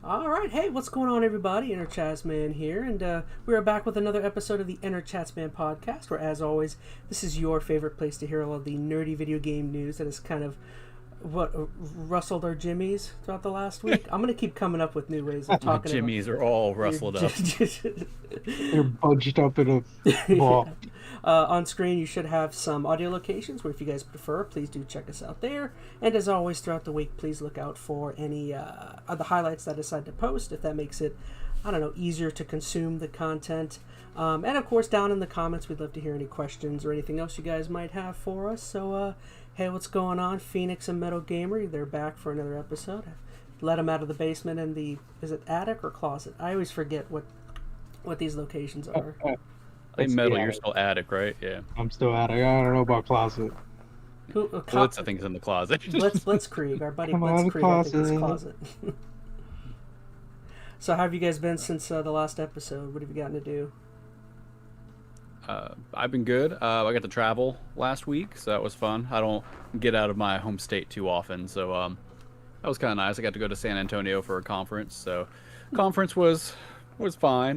All right, hey, what's going on, everybody? EnteRChazmAN here, and we are back with another episode of the EnteRChazmAN podcast, where, as always, this is your favorite place to hear all of the nerdy video game news that has kind of rustled our jimmies throughout the last week. I'm gonna keep coming up with new ways of talking. Jimmies are all rustled up. They're bunched up in a ball. Yeah. On screen, you should have some audio locations where, if you guys prefer, please do check us out there. And as always, throughout the week, please look out for any of the highlights that I decide to post, if that makes it, I don't know, easier to consume the content. And of course, down in the comments, we'd love to hear any questions or anything else you guys might have for us. So, hey, what's going on? Phoenix and MetalGamer, they're back for another episode. Let them out of the basement in the, is it attic or closet? I always forget what these locations are. Hey, Metal, you're still attic, right? Yeah. I'm still attic. I don't know about closet. Blitz, I think, is in the closet. Blitzkrieg, our buddy Blitzkrieg, I think, is closet. So how have you guys been since the last episode? What have you gotten to do? I've been good. I got to travel last week, so that was fun. I don't get out of my home state too often, so that was kind of nice. I got to go to San Antonio for a conference, so conference was fine,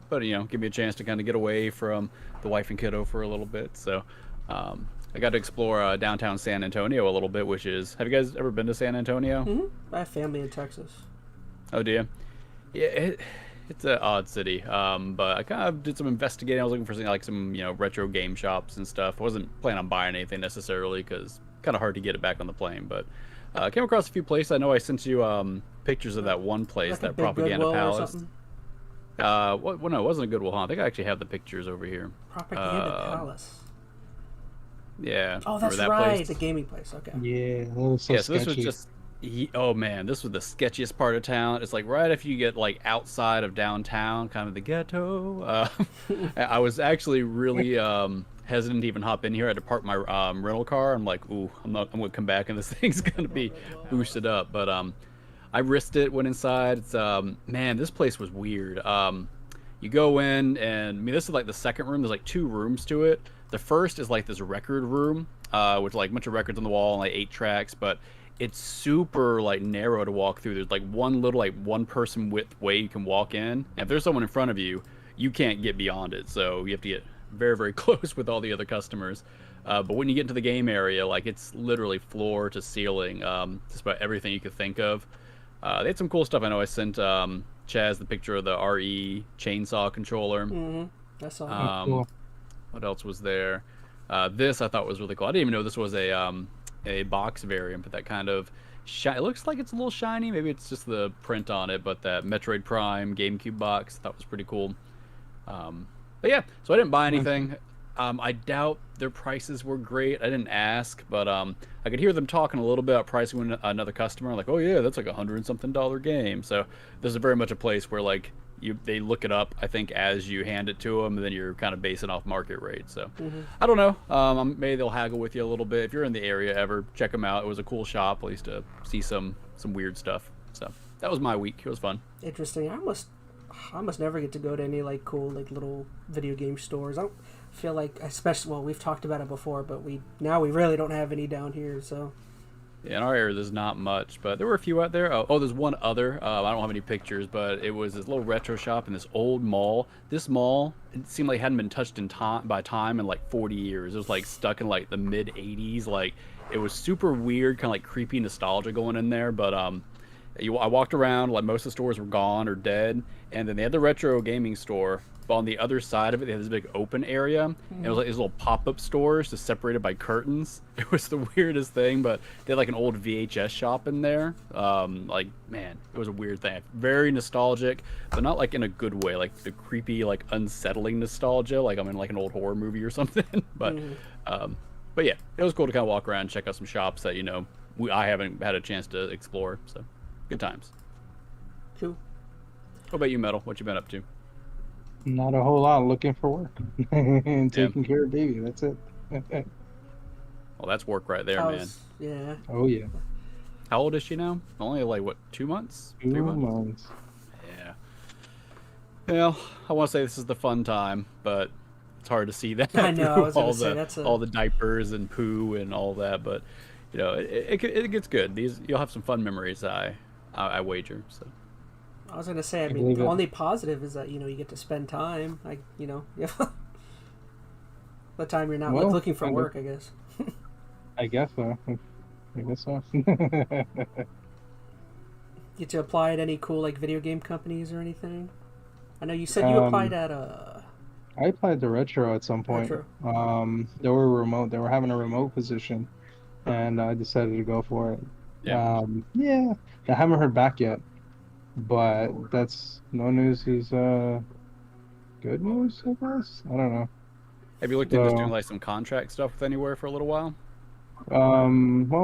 but give me a chance to kind of get away from the wife and kiddo for a little bit. So I got to explore downtown San Antonio a little bit, which is, have you guys ever been to San Antonio? Mm-hmm. I have family in Texas. Oh, do you? Yeah, it's an odd city, but I kind of did some investigating. I was looking for some retro game shops and stuff. I wasn't planning on buying anything necessarily because kind of hard to get it back on the plane, but I came across a few places. I know I sent you pictures of that one place, like that Propaganda Palace. Well, no, it wasn't a Goodwill, huh? I think I actually have the pictures over here. Propaganda Palace. Yeah. Oh, that's that right. place? The gaming place. Okay. Yeah, that was so So sketchy. this was just. Oh man, this was the sketchiest part of town. It's like right if you get like outside of downtown, kind of the ghetto. I was actually really hesitant to even hop in here. I had to park my rental car. I'm like, ooh, I'm gonna come back and this thing's gonna be boosted up. But I risked it. Went inside. It's man, this place was weird. You go in, and I mean, this is like the second room. There's like two rooms to it. The first is like this record room, with like a bunch of records on the wall and like 8 tracks, but it's super like narrow to walk through. There's like one little like one person width way you can walk in, and if there's someone in front of you, you can't get beyond it, so you have to get very, very close with all the other customers. But when you get into the game area, like it's literally floor to ceiling, just about everything you could think of. They had some cool stuff. I know I sent ChazZ the picture of the RE chainsaw controller. I saw that. Cool. What else was there? This I thought was really cool. I didn't even know this was a box variant, but that kind of it looks like it's a little shiny. Maybe it's just the print on it, but that Metroid Prime GameCube box I thought was pretty cool. But yeah, so I didn't buy anything. I doubt their prices were great. I didn't ask, but I could hear them talking a little bit about pricing with another customer. Like, oh yeah, that's like $100-something game. So this is very much a place where like they look it up, I think, as you hand it to them, and then you're kind of basing off market rate. So I don't know. Maybe they'll haggle with you a little bit. If you're in the area ever, check them out. It was a cool shop, at least to see some weird stuff. So that was my week. It was fun. Interesting. I must never get to go to any like cool like little video game stores. I don't feel like, especially, well, we've talked about it before, but we really don't have any down here. So yeah, in our area, there's not much, but there were a few out there. Oh, there's one other. I don't have any pictures, but it was this little retro shop in this old mall. This mall, it seemed like it hadn't been touched by time in like 40 years. It was like stuck in like the mid 80s. Like it was super weird, kind of like creepy nostalgia going in there. But I walked around, like most of the stores were gone or dead, and then they had the retro gaming store. But on the other side of it, they had this big open area, and it was like these little pop-up stores just separated by curtains. It was the weirdest thing, but they had like an old VHS shop in there. Like, man, it was a weird thing. Very nostalgic, but not like in a good way, like the creepy, like unsettling nostalgia, like I'm in like an old horror movie or something. But yeah, it was cool to kind of walk around and check out some shops that I haven't had a chance to explore. So good times. cool. What about you, Metal? What you been up to? Not a whole lot. Looking for work and taking care of baby. That's it. Well, that's work right there, man. Yeah. Oh yeah. How old is she now? Only like what, 2 months? 3 2 months? months. Yeah. Well, I want to say this is the fun time, but it's hard to see that. I know. I was all going to say the that's all the diapers and poo and all that, but it gets good. You'll have some fun memories. I wager. So I was gonna say, I I mean, believe the it. only positive is that you get to spend time, the time you're not like Well, looking for kind of. work, I guess. I guess so. I guess so. Get to apply at any cool like video game companies or anything. I know you said you applied um, at I applied to Retro at some point. Retro. They were remote. They were having a remote position, and I decided to go for it. Yeah. Yeah, I haven't heard back yet, but that's no news is good news, I guess. I don't know. Have you looked into just doing So, like some contract stuff with anywhere for a little while? well,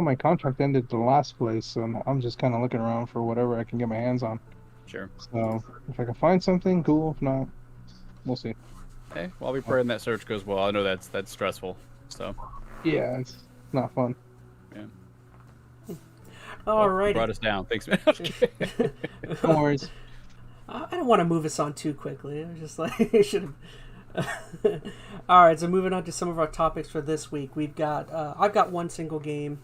my contract ended the last place, so I'm just kind of looking around for whatever I can get my hands on. Sure. So, if I can find something, cool. If not, we'll see. Hey, well, I'll be praying that search goes well. I know that's stressful. So, Yeah, it's not fun. yeah. Alrighty. Brought us down. Thanks, man. No worries. I don't want to move us on too quickly. I was just like, I should have. All right, so moving on to some of our topics for this week, we've got I've got one single game.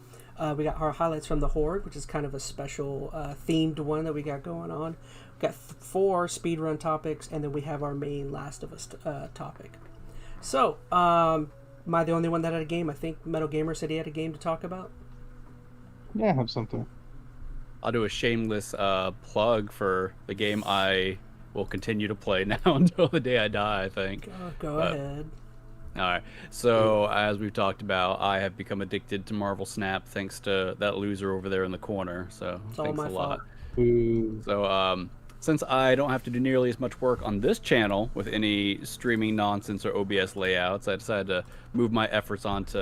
We got our highlights from the Horde, which is kind of a special themed one that we got going on. We got 4 speedrun topics, and then we have our main Last of Us topic. So, am I the only one that had a game? I think MetalGamer said he had a game to talk about. Yeah, I have something. I'll do a shameless plug for the game I will continue to play now until the day I die, I think. Go ahead. All right. So, as we've talked about, I have become addicted to Marvel Snap thanks to that loser over there in the corner. So, It's all thanks my a lot. fault. Ooh. So, since I don't have to do nearly as much work on this channel with any streaming nonsense or OBS layouts, I decided to move my efforts onto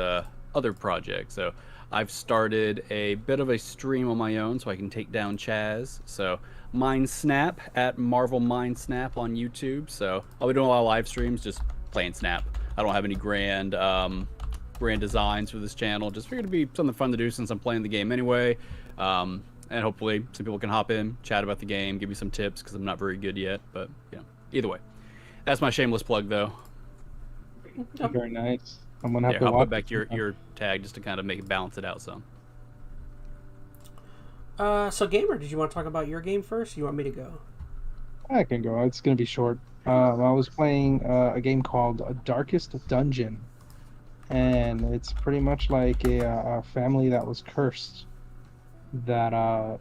other projects. So, I've started a bit of a stream on my own so I can take down ChazmaN. So, Mind Snap at Marvel Mind Snap on YouTube. So, I'll be doing a lot of live streams just playing Snap. I don't have any grand designs for this channel. Just figured it'd be something fun to do since I'm playing the game anyway. And hopefully some people can hop in, chat about the game, give me some tips because I'm not very good yet. But either way, that's my shameless plug though. Very nice. I'm gonna have Yeah, to I'll watch put back it. your tag just to kind of make it balance it out some. So, Gamer, did you want to talk about your game first? Or you want me to go? I can go. It's gonna be short. I was playing a game called Darkest Dungeon, and it's pretty much like a family that was cursed. That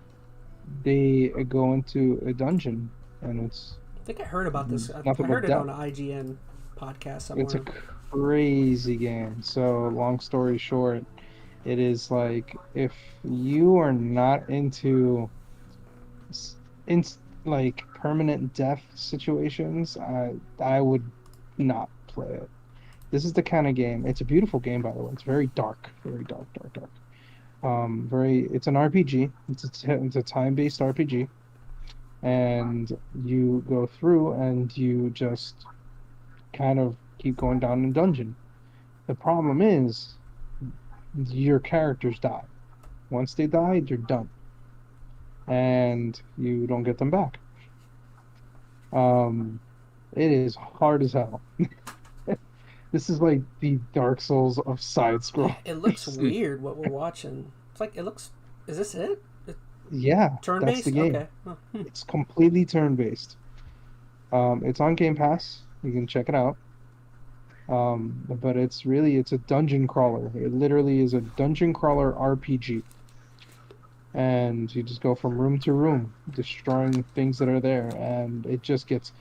they go into a dungeon, and it's I think I heard about this. I nothing but heard it death. on an IGN podcast somewhere. It's a crazy game. So, long story short, it is like if you are not into in like permanent death situations, I would not play it. This is the kind of game. It's a beautiful game, by the way. It's very dark, dark. It's an RPG. It's a time-based RPG, and you go through and you just kind of keep going down in dungeon. The problem is your characters die. Once they die, you're done, and you don't get them back. It is hard as hell. This is like the Dark Souls of side scroll. It looks weird what we're watching. It's like it looks. Is this it? Yeah, Turn that's based. the game. Okay. Oh, It's completely turn-based. It's on Game Pass. You can check it out. But it's a dungeon crawler. It literally is a dungeon crawler RPG. And you just go from room to room, destroying things that are there, and it just gets,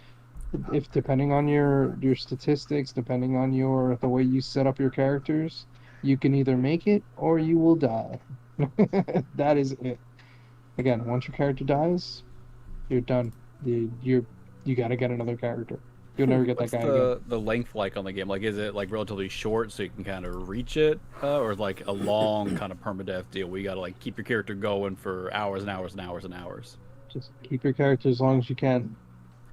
if depending on your statistics, depending on the way you set up your characters, you can either make it or you will die. That is it. Again, once your character dies, you're done. You gotta get another character. You'll never get that What's guy again. the length like on the game? Like, is it like relatively short so you can kind of reach it, or like a long kind of permadeath deal where you gotta like keep your character going for hours and hours and hours and hours? Just keep your character as long as you can.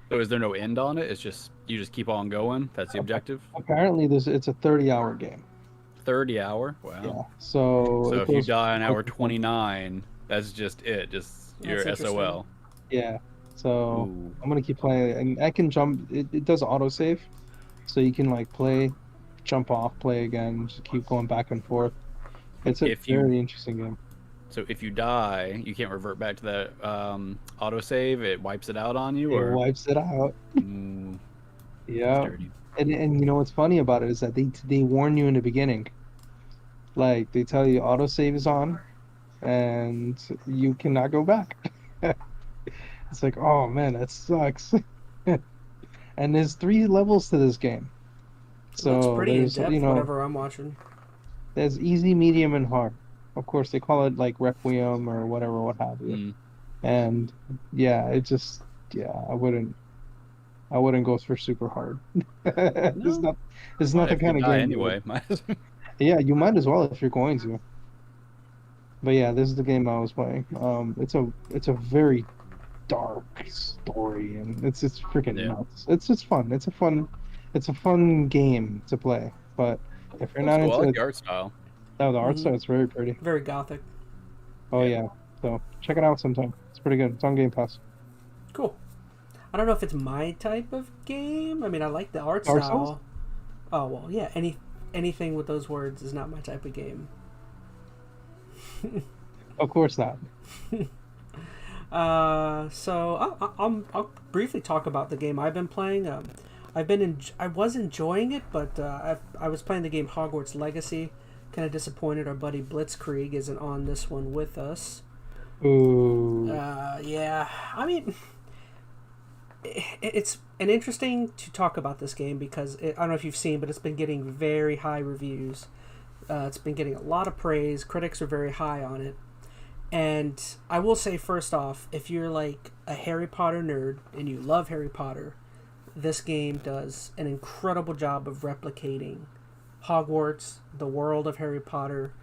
So is there no end on it? It's just you just keep on going. That's the objective. Apparently, it's a 30-hour game. 30 hour. Wow. Yeah. So So it if you goes- die on hour 29, that's just it. Just That's your SOL. Yeah. So Ooh. I'm gonna keep playing, and I can jump. It does autosave, so you can like play, jump off, play again, just keep going back and forth. It's a If you- very interesting game. So if you die, you can't revert back to that autosave. It wipes it out on you, It or wipes it out. mm, that's Yeah. dirty. And you know what's funny about it is that they warn you in the beginning. Like they tell you autosave is on and you cannot go back. It's like, oh man, that sucks. And there's 3 levels to this game. It looks So pretty in there's, depth. Whatever I'm watching. there's easy, medium, and hard. Of course, they call it like Requiem or whatever, what have you. Mm. And yeah, it just, yeah, I wouldn't go for super hard. It's No, not, it's not might the if you kind of die game you anyway. would. Yeah, you might as well if you're going to. But yeah, this is the game I was playing. It's a very dark story, and it's freaking Yeah, nuts. It's fun. It's a fun game to play. But if you're looks not cool. I into like it, the art style. no, the art Hmm. style is very pretty. Very gothic. Oh Yeah. yeah, so check it out sometime. It's pretty good. It's on Game Pass. Cool. I don't know if it's my type of game. I mean, I like the art Dark Souls? style. Oh well, yeah. Anything with those words is not my type of game. Of course not. So I'll briefly talk about the game I've been playing. I was enjoying it, but I was playing the game Hogwarts Legacy. Kind of disappointed our buddy Blitzkrieg isn't on this one with us. Ooh. Yeah. I mean, it's an interesting to talk about this game because I don't know if you've seen, but it's been getting very high reviews. It's been getting a lot of praise. Critics are very high on it. And I will say, first off, if you're like a Harry Potter nerd and you love Harry Potter, this game does an incredible job of replicating Hogwarts, the world of Harry Potter.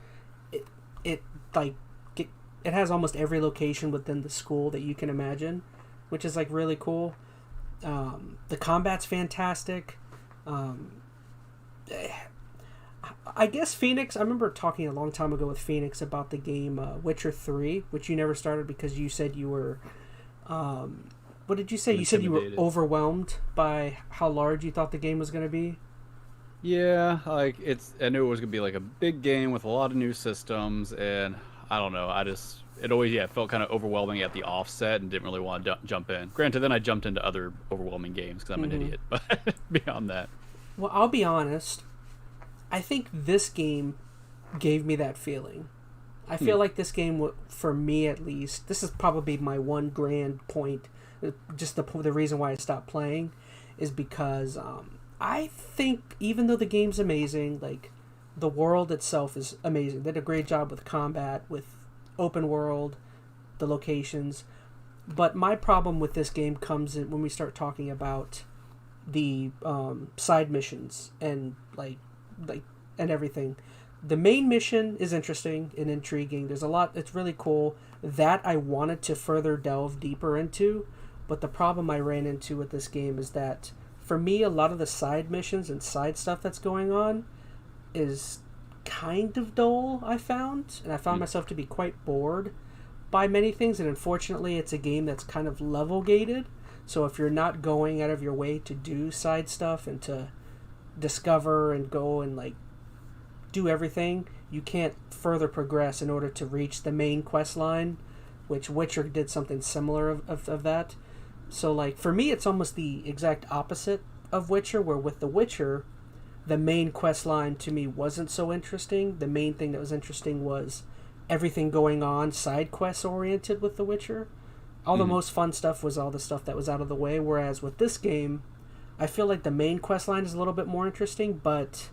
It like it has almost every location within the school that you can imagine, which is like really cool. The combat's fantastic. I guess Phoenix. I remember talking a long time ago with Phoenix about the game Witcher 3, which you never started because you said you were. What did you say? You said you were Intimidated. overwhelmed by how large you thought the game was going to be. Yeah, like I knew it was gonna be like a big game with a lot of new systems, and I don't know. It always felt kind of overwhelming at the offset, and didn't really want to jump in. Granted, then I jumped into other overwhelming games because I'm an idiot. But beyond that, Well, I'll be honest. I think this game gave me that feeling. I feel like this game, for me at least, this is probably my one grand point. Just the reason why I stopped playing is because I think even though the game's amazing, like the world itself is amazing. They did a great job with combat, with open world, the locations. But my problem with this game comes in when we start talking about the side missions and like and everything. The main mission is interesting and intriguing. There's a lot. It's really cool that I wanted to further delve deeper into. But the problem I ran into with this game is that for me, a lot of the side missions and side stuff that's going on is kind of dull. I found, and I found myself to be quite bored by many things. And unfortunately, it's a game that's kind of level gated. So if you're not going out of your way to do side stuff and to discover and go and like do everything, you can't further progress in order to reach the main quest line, which Witcher did something similar of that. So like for me, it's almost the exact opposite of Witcher, where with The Witcher, the main quest line to me wasn't so interesting. The main thing that was interesting was everything going on side quest oriented with The Witcher. All the most fun stuff was all the stuff that was out of the way, whereas with this game, I feel like the main quest line is a little bit more interesting, but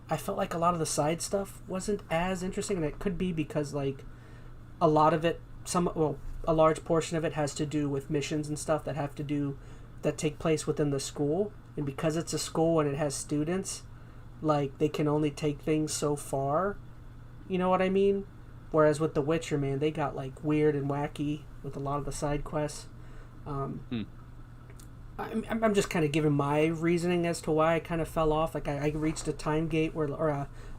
I felt like a lot of the side stuff wasn't as interesting, and it could be because like a lot of it, a large portion of it has to do with missions and stuff that take place within the school, and because it's a school and it has students, like they can only take things so far. You know what I mean? Whereas with The Witcher, man, they got like weird and wacky with a lot of the side quests. I'm just kind of giving my reasoning as to why I kind of fell off. Like I reached a time gate or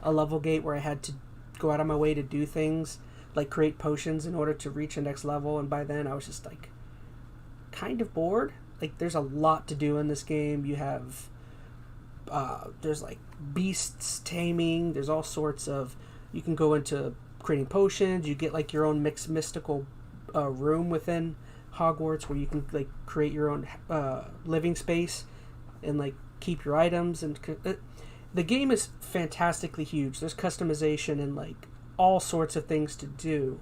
a level gate where I had to go out of my way to do things like create potions in order to reach the next level, and by then I was just like kind of bored. Like there's a lot to do in this game. You have there's like beasts taming. There's all sorts of, you can go into creating potions. You get like your own mixed mystical room within Hogwarts where you can like create your own living space and like keep your items. And the game is fantastically huge. There's customization and like all sorts of things to do,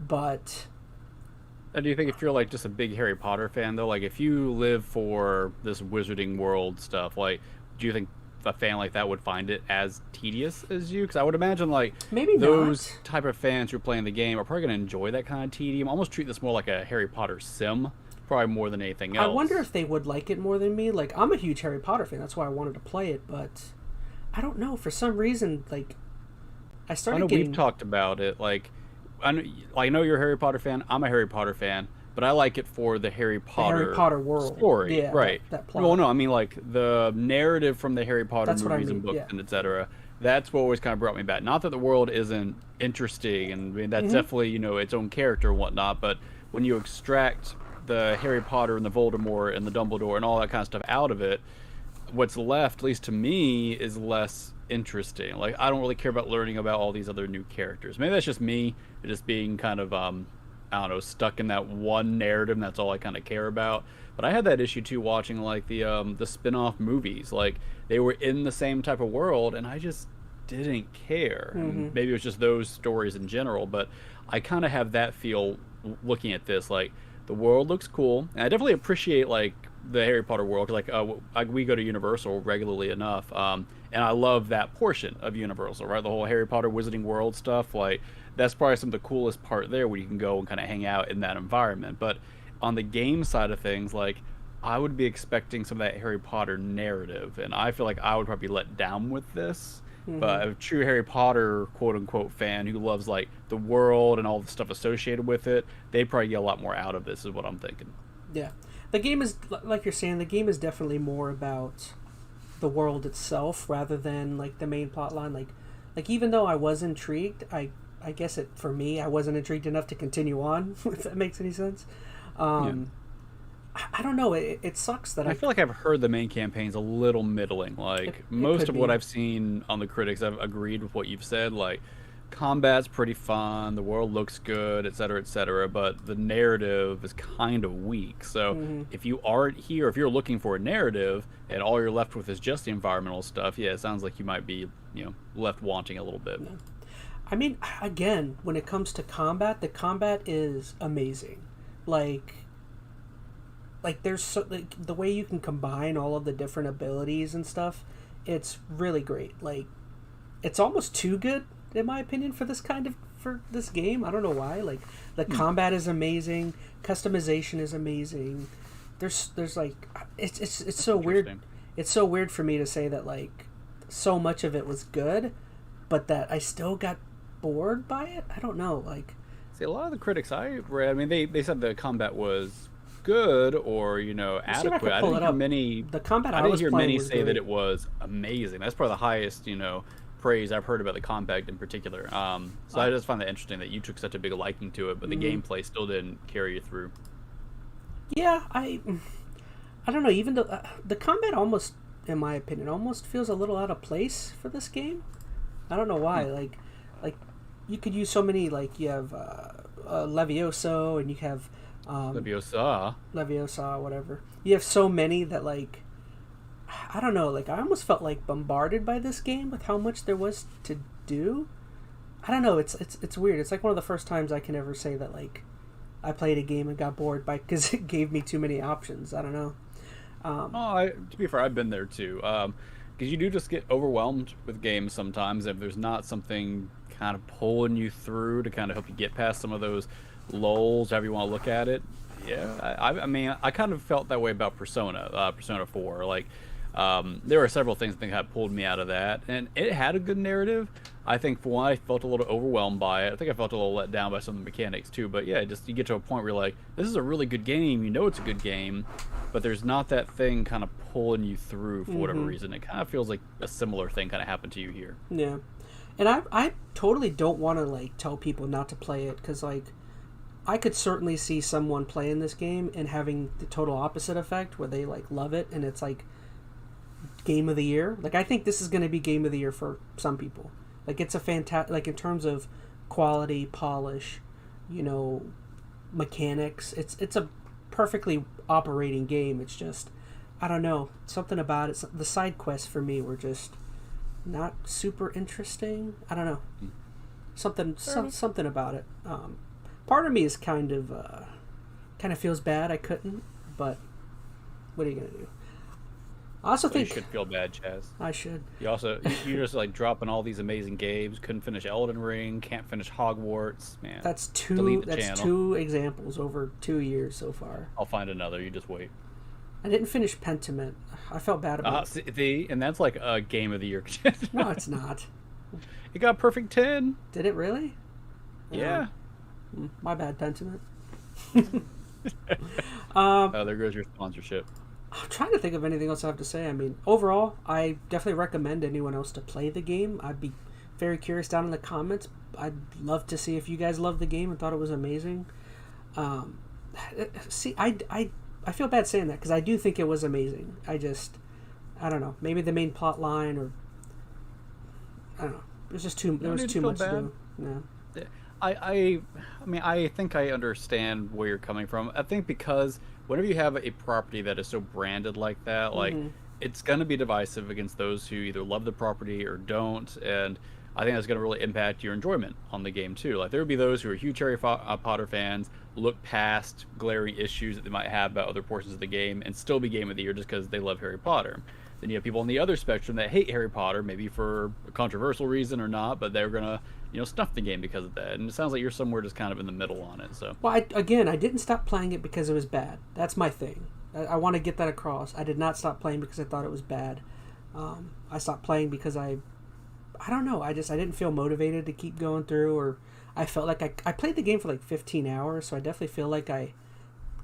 but And do you think if you're like just a big Harry Potter fan though, like if you live for this wizarding world stuff, like do you think a fan like that would find it as tedious as you? Because I would imagine like maybe those not. type of fans who are playing the game are probably going to enjoy that kind of tedium. Almost treat this more like a Harry Potter sim, probably more than anything else. I wonder if they would like it more than me. Like, I'm a huge Harry Potter fan. That's why I wanted to play it, but I don't know. For some reason, like, I started getting... we've talked about it. Like, I know you're a Harry Potter fan. I'm a Harry Potter fan, but I like it for the Harry Potter world story, yeah, right? That plot. Well, no, I mean like the narrative from the Harry Potter That's movies and books and etc. That's what always kind of brought me back. Not that the world isn't interesting, and I mean that's definitely its own character and whatnot. But when you extract the Harry Potter and the Voldemort and the Dumbledore and all that kind of stuff out of it, what's left, at least to me, is less interesting. Like I don't really care about learning about all these other new characters. Maybe that's just me just being kind of I don't know, stuck in that one narrative, and that's all I kind of care about. But I had that issue too watching like the spin-off movies. Like they were in the same type of world and I just didn't care. And maybe it was just those stories in general, but I kind of have that feel looking at this. Like the world looks cool, and I definitely appreciate like the Harry Potter world. Like we go to Universal regularly enough, and I love that portion of Universal, right? The whole Harry Potter Wizarding World stuff. Like that's probably some of the coolest part there, where you can go and kind of hang out in that environment. But on the game side of things, like I would be expecting some of that Harry Potter narrative, and I feel like I would probably be let down with this. But a true Harry Potter quote unquote fan who loves like the world and all the stuff associated with it, they probably get a lot more out of this, is what I'm thinking. Yeah, the game is, like you're saying, the game is definitely more about the world itself rather than like the main plot line. Like even though I was intrigued, I guess for me, I wasn't intrigued enough to continue on. If that makes any sense. I don't know. It sucks that I feel like I've heard the main campaign's a little middling. Like most of what I've seen on the critics, I've agreed with what you've said. Like combat's pretty fun, the world looks good, etc., but the narrative is kind of weak. So if you aren't here, if you're looking for a narrative and all you're left with is just the environmental stuff, yeah, it sounds like you might be, left wanting a little bit. Yeah. I mean, again, when it comes to combat, the combat is amazing. Like there's the way you can combine all of the different abilities and stuff, it's really great. Like it's almost too good in my opinion for this game. I don't know why. Like the combat is amazing, customization is amazing. There's like it's so weird. It's so weird for me to say that like so much of it was good, but that I still got bored by it. I don't know. Like see, a lot of the critics I read, I mean they said the combat was good or adequate. I didn't hear many. The combat I didn't hear many say great. That it was amazing. That's probably the highest praise I've heard about the combat in particular. So I just find that interesting that you took such a big liking to it, but the gameplay still didn't carry you through. Yeah, I don't know. Even though the combat almost, in my opinion, almost feels a little out of place for this game. I don't know why. Like you could use so many. Like you have Levioso, and you have Leviosa, whatever. You have so many that like I don't know. Like I almost felt like bombarded by this game with how much there was to do. I don't know. It's weird. It's like one of the first times I can ever say that like I played a game and got bored because it gave me too many options. I don't know. To be fair, I've been there too. Because you do just get overwhelmed with games sometimes if there's not something kind of pulling you through to kind of help you get past some of those lulls, however you want to look at it. Yeah, I mean, I kind of felt that way about Persona 4. Like, there were several things I think had pulled me out of that, and it had a good narrative. I think for one, I felt a little overwhelmed by it. I think I felt a little let down by some of the mechanics too. But yeah, just you get to a point where you're like, this is a really good game. You know it's a good game, but there's not that thing kind of pulling you through for whatever reason. It kind of feels like a similar thing kind of happened to you here. Yeah, and I totally don't want to like tell people not to play it because like I could certainly see someone playing this game and having the total opposite effect where they like love it and it's like game of the year. Like I think this is going to be game of the year for some people. Like it's a fantastic, like in terms of quality, polish, you know, mechanics. It's a perfectly operating game. It's just, I don't know, something about it. The side quests for me were just not super interesting. I don't know, something about it. Part of me is kind of feels bad I couldn't, but what are you gonna do? I also think you should feel bad, Chaz. I should. You're just like dropping all these amazing games. Couldn't finish Elden Ring. Can't finish Hogwarts. Man, That's delete the channel. two examples over 2 years so far. I'll find another. You just wait. I didn't finish Pentiment. I felt bad about it. And that's like a game of the year. No, it's not. It got perfect 10. Did it really? Yeah. My bad, Pentiment. Oh, there goes your sponsorship. I'm trying to think of anything else I have to say. I mean, overall, I definitely recommend anyone else to play the game. I'd be very curious down in the comments. I'd love to see if you guys loved the game and thought it was amazing. See, I feel bad saying that because I do think it was amazing. I don't know. Maybe the main plot line, or I don't know. There's just there was too much to do. No. I mean, I think I understand where you're coming from. I think because whenever you have a property that is so branded like that, like it's going to be divisive against those who either love the property or don't, and I think that's going to really impact your enjoyment on the game too. Like there would be those who are huge Harry Potter fans, look past glaring issues that they might have about other portions of the game, and still be game of the year just because they love Harry Potter. Then you have people on the other spectrum that hate Harry Potter, maybe for a controversial reason or not, but they're gonna, snuff the game because of that. And it sounds like you're somewhere just kind of in the middle on it. So, well, I didn't stop playing it because it was bad. That's my thing. I want to get that across. I did not stop playing because I thought it was bad. I stopped playing because I don't know. I didn't feel motivated to keep going through, or I felt like I played the game for like 15 hours, so I definitely feel like I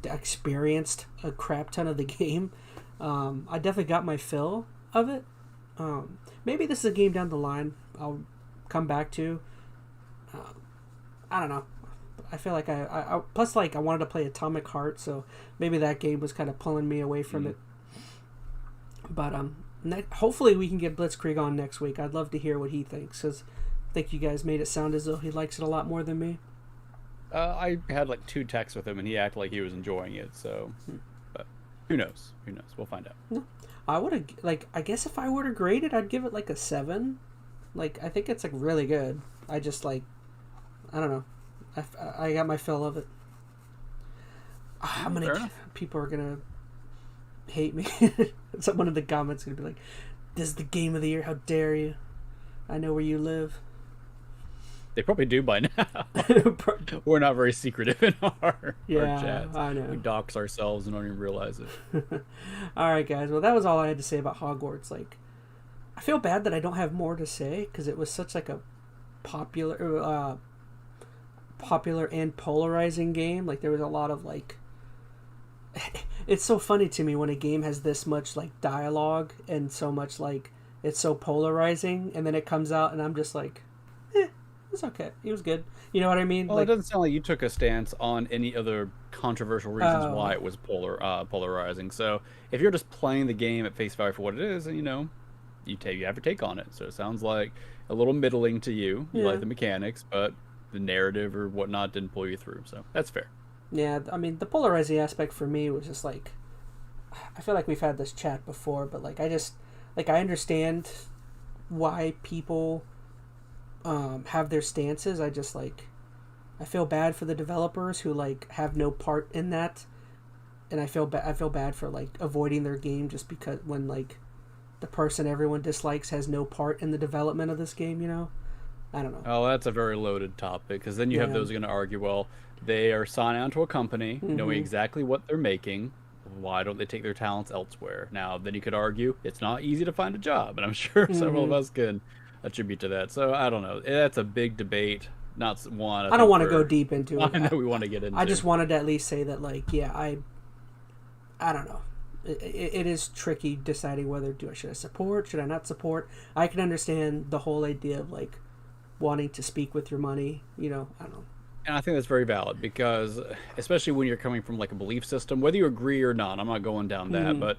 experienced a crap ton of the game. I definitely got my fill of it. Maybe this is a game down the line I'll come back to. I don't know. I feel like I plus like I wanted to play Atomic Heart, so maybe that game was kind of pulling me away from it. But hopefully we can get Blitzkrieg on next week. I'd love to hear what he thinks, because I think you guys made it sound as though he likes it a lot more than me. I had like 2 texts with him, and he acted like he was enjoying it. So, but who knows? Who knows? We'll find out. No. I would have, like, I guess if I were to grade it, I'd give it like a 7. Like, I think it's like really good. I just like, I don't know. I got my fill of it. People are gonna hate me. Someone in the comments is gonna be like, "This is the game of the year. How dare you? I know where you live." They probably do by now. We're not very secretive in our chats. I know. We dox ourselves and don't even realize it. All right, guys. Well, that was all I had to say about Hogwarts. Like, I feel bad that I don't have more to say because it was such like a popular and polarizing game. Like, there was a lot of like. It's so funny to me when a game has this much like dialogue and so much like it's so polarizing, and then it comes out and I'm just like, it's okay. It was good. You know what I mean? Well, like, it doesn't sound like you took a stance on any other controversial reasons why it was polarizing. So if you're just playing the game at face value for what it is, and you have your take on it. So it sounds like a little middling to you. You like the mechanics, but the narrative or whatnot didn't pull you through. So that's fair. Yeah, I mean, the polarizing aspect for me was just like, I feel like we've had this chat before, but like I understand why people have their stances. I feel bad for the developers who like have no part in that, and I feel bad for like avoiding their game just because when like the person everyone dislikes has no part in the development of this game. I don't know. Oh, that's a very loaded topic, because then you have those going to argue, well, they are signed on to a company knowing exactly what they're making. Why don't they take their talents elsewhere? Now, then you could argue it's not easy to find a job, and I'm sure several of us can attribute to that. So I don't know. That's a big debate. Not one. I don't want to go deep into it. I know we want to get into. I just wanted to at least say that, like, I don't know. It is tricky deciding whether should I support, should I not support. I can understand the whole idea of like wanting to speak with your money. I don't know. And I think that's very valid, because especially when you're coming from like a belief system, whether you agree or not, I'm not going down that, but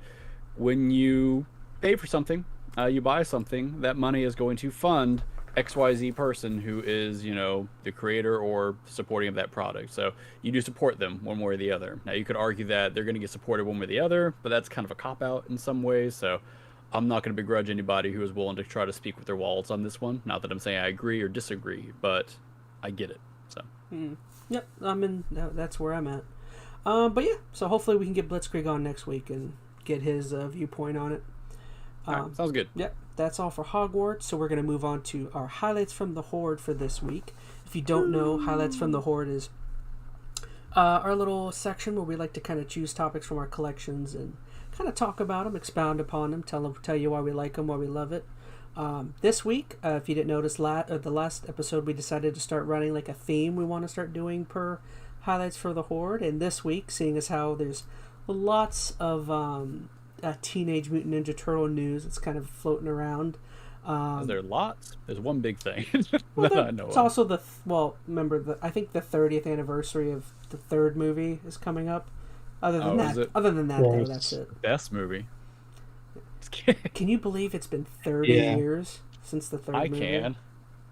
when you pay for something, you buy something, that money is going to fund XYZ person who is, the creator or supporting of that product. So you do support them one way or the other. Now, you could argue that they're going to get supported one way or the other, but that's kind of a cop-out in some ways. So I'm not going to begrudge anybody who is willing to try to speak with their wallets on this one. Not that I'm saying I agree or disagree, but I get it. So. Yep, that's where I'm at. But yeah, so hopefully we can get Blitzkrieg on next week and get his viewpoint on it. All right, sounds good. Yep, that's all for Hogwarts. So we're going to move on to our highlights from the Horde for this week. If you don't know, highlights from the Horde is our little section where we like to kind of choose topics from our collections and kind of talk about them, expound upon them, tell you why we like them, why we love it. This week, if you didn't notice, the last episode we decided to start running like a theme we want to start doing per highlights for the Horde. And this week, seeing as how there's lots of Teenage Mutant Ninja Turtle news, it's kind of floating around. Is there lots? There's one big thing Well, that I know it's of. also remember I think the 30th anniversary of the third movie is coming up. Other than that, though, that's it. Best movie. Can you believe it's been 30 years since the third movie? I can.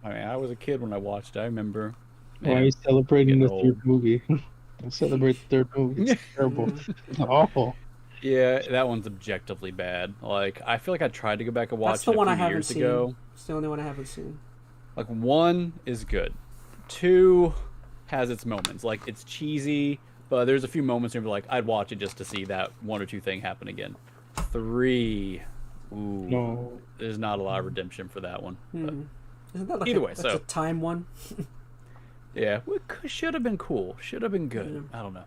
I mean, I was a kid when I watched it. I remember. Why are you celebrating the third movie? Don't celebrate the third movie. It's terrible. It's awful. Yeah, that one's objectively bad. Like, I feel like I tried to go back and watch That's the it one a I few haven't years seen. ago. It's the only one I haven't seen. Like, 1 is good. 2 has its moments. Like, it's cheesy, but there's a few moments where you're like, I'd watch it just to see that 1 or 2 thing happen again. 3, No. There's not a lot of redemption for that one. But Isn't that like either way, that's so a time one? yeah, it should have been cool. Should have been good. I don't know.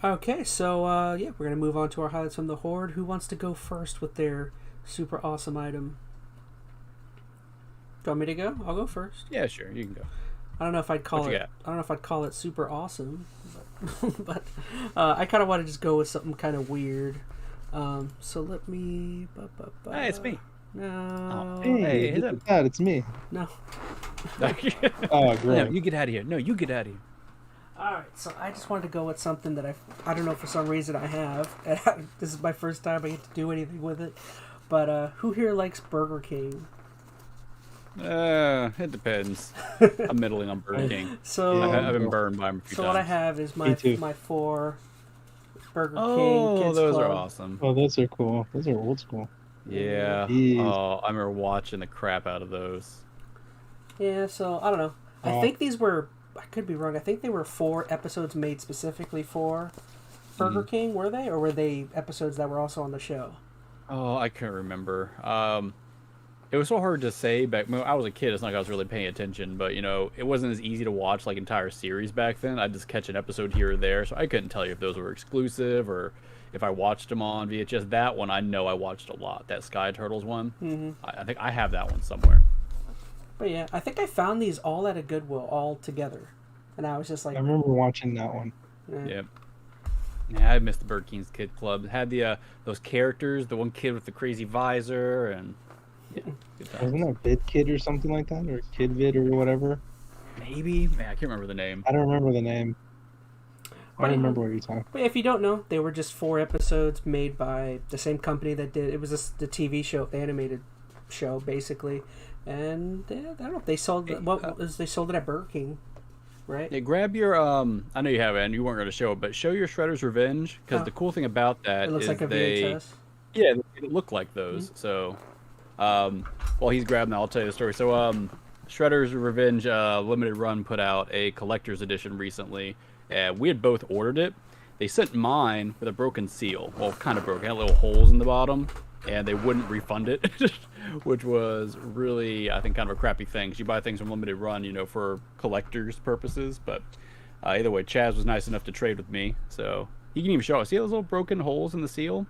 Okay, so we're gonna move on to our highlights from the Horde. Who wants to go first with their super awesome item? Do you want me to go? I'll go first. Yeah, sure, you can go. I don't know if I'd call What you it. got? I don't know if I'd call it super awesome, but I kind of want to just go with something kind of weird. So let me. Hey, it's me. No. Hey, look at that. It's me. No. Oh, great. No, you get out of here. No, you get out of here. All right, so I just wanted to go with something that I don't know, for some reason I have. This is my first time I get to do anything with it. But who here likes Burger King? It depends. I'm middling on Burger King. So I've been burned by them a few so times. what I have is my 4 Burger King Kids those Club. are awesome. Oh, those are cool. Those are old school. Yeah. Jeez. Oh, I remember watching the crap out of those. Yeah, so I don't know. I think these were. I could be wrong. I think they were 4 episodes made specifically for Burger King. Were they, or were they episodes that were also on the show? Oh, I can't remember. It was so hard to say back when I was a kid. It's not like I was really paying attention, but it wasn't as easy to watch like entire series back then. I'd just catch an episode here or there, so I couldn't tell you if those were exclusive or if I watched them on VHS. That one I know I watched a lot. That Sky Turtles one. Mm-hmm. I think I have that one somewhere. But yeah, I think I found these all at a Goodwill, all together, and I was just like, I remember watching that one. Yep. Yeah, I missed the Burger King's Kid Club. It had the those characters, the one kid with the crazy visor, and yeah, good times. Wasn't that Vid Kid or something like that, or Kid Vid or whatever? Maybe. Man, I can't remember the name. I don't remember the name. I don't remember what you're talking. But if you don't know, they were just 4 episodes made by the same company that did it. Was the TV show, the animated show, basically. And I don't know. They sold they sold it at Burger King, right? Yeah, grab your I know you have it and you weren't going to show it, but show your Shredder's Revenge, because the cool thing about that It looks is like a VHS. Yeah, it looked like those. So while he's grabbing that, I'll tell you the story. So Shredder's Revenge limited run put out a collector's edition recently. We had both ordered it. They sent mine with a broken seal. Well, kind of broken. It had little holes in the bottom, and they wouldn't refund it, which was really, I think, kind of a crappy thing. 'Cause you buy things from limited run, for collector's purposes. But either way, Chaz was nice enough to trade with me, so he can even show us. See those little broken holes in the seal?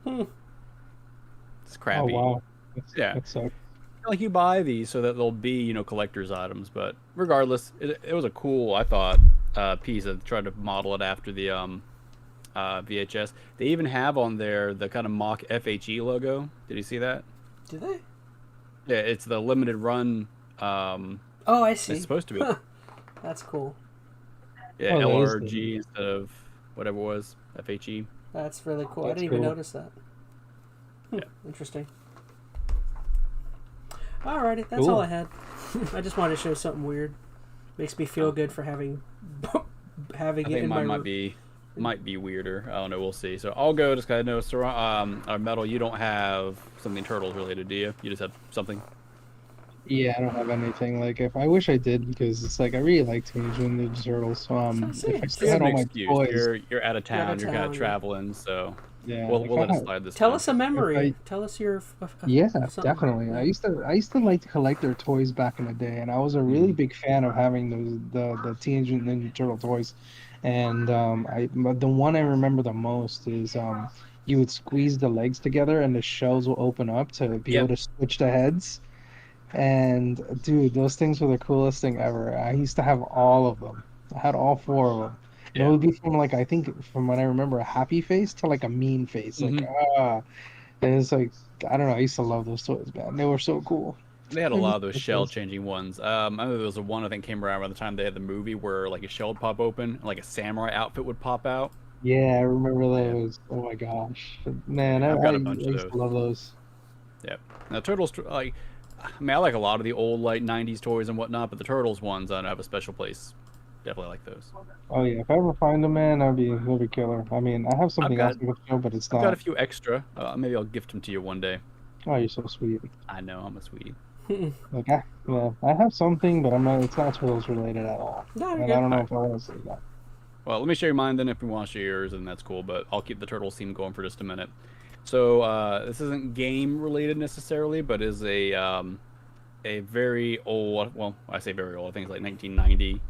It's crappy. Oh wow. Yeah. That sucks. Like, you buy these so that they'll be, collector's items. But regardless, it was a cool, I thought, piece. I tried to model it after the VHS. They even have on there the kind of mock FHE logo. Did you see that? Do they? Yeah, it's the limited run. Oh, I see. It's supposed to be. That's cool. Yeah, Oh, that is LRG instead of whatever it was, FHE. That's really cool. I That's didn't even cool. notice that. Yeah. Interesting. Alrighty, that's Cool. all I had. I just wanted to show something weird. Makes me feel good for having I it think in my mine might be weirder. I don't know. We'll see. So I'll go. Just kind of notice. Our Metal, you don't have something turtles related, do you? You just have something. Yeah, I don't have anything. Like, if I wish I did, because it's like I really like Teenage Mutant Ninja Turtles. So if I still You had have an all my excuse. toys, You're out of town. You're kind of yeah. traveling. So yeah, we'll if let I it had, slide this Tell time. us a memory. Tell us your. yeah, something. definitely. I used to like to collect their toys back in the day, and I was a really big fan of having the Teenage Mutant Ninja Turtle toys. And but the one I remember the most is you would squeeze the legs together, and the shells will open up to be able to switch the heads. And dude, those things were the coolest thing ever. I used to have all of them. I had all four of them. And it would be from like I think from what I remember, a happy face to like a mean face. Like and it's like I don't know. I used to love those toys, man. They were so cool. They had a I miss lot of those those shell toys. changing ones. I remember there was one I think came around the time they had the movie where like a shell would pop open, and, like a samurai outfit would pop out. Yeah, I remember Yeah, those. Oh my gosh, man, I've I got a bunch of used those. to love those. Yep. Now turtles, like, I mean, I like a lot of the old like '90s toys and whatnot, but the turtles ones I have a special place. Definitely like those. Oh yeah, if I ever find them, man, that'd be killer. I mean, I have I've something else got I could show, but it's I've got a not. few extra. Maybe I'll gift them to you one day. Oh, you're so sweet. I know I'm a sweetie. Like yeah, I have something, but I'm not. It's not Turtles related at all, No, you're and good. I don't All know right. if I want to say that. Well, let me share your mine then. If you want to share yours, then that's cool. But I'll keep the turtles theme going for just a minute. So this isn't game related necessarily, but is a very old. Well, I say very old. I think it's like 1990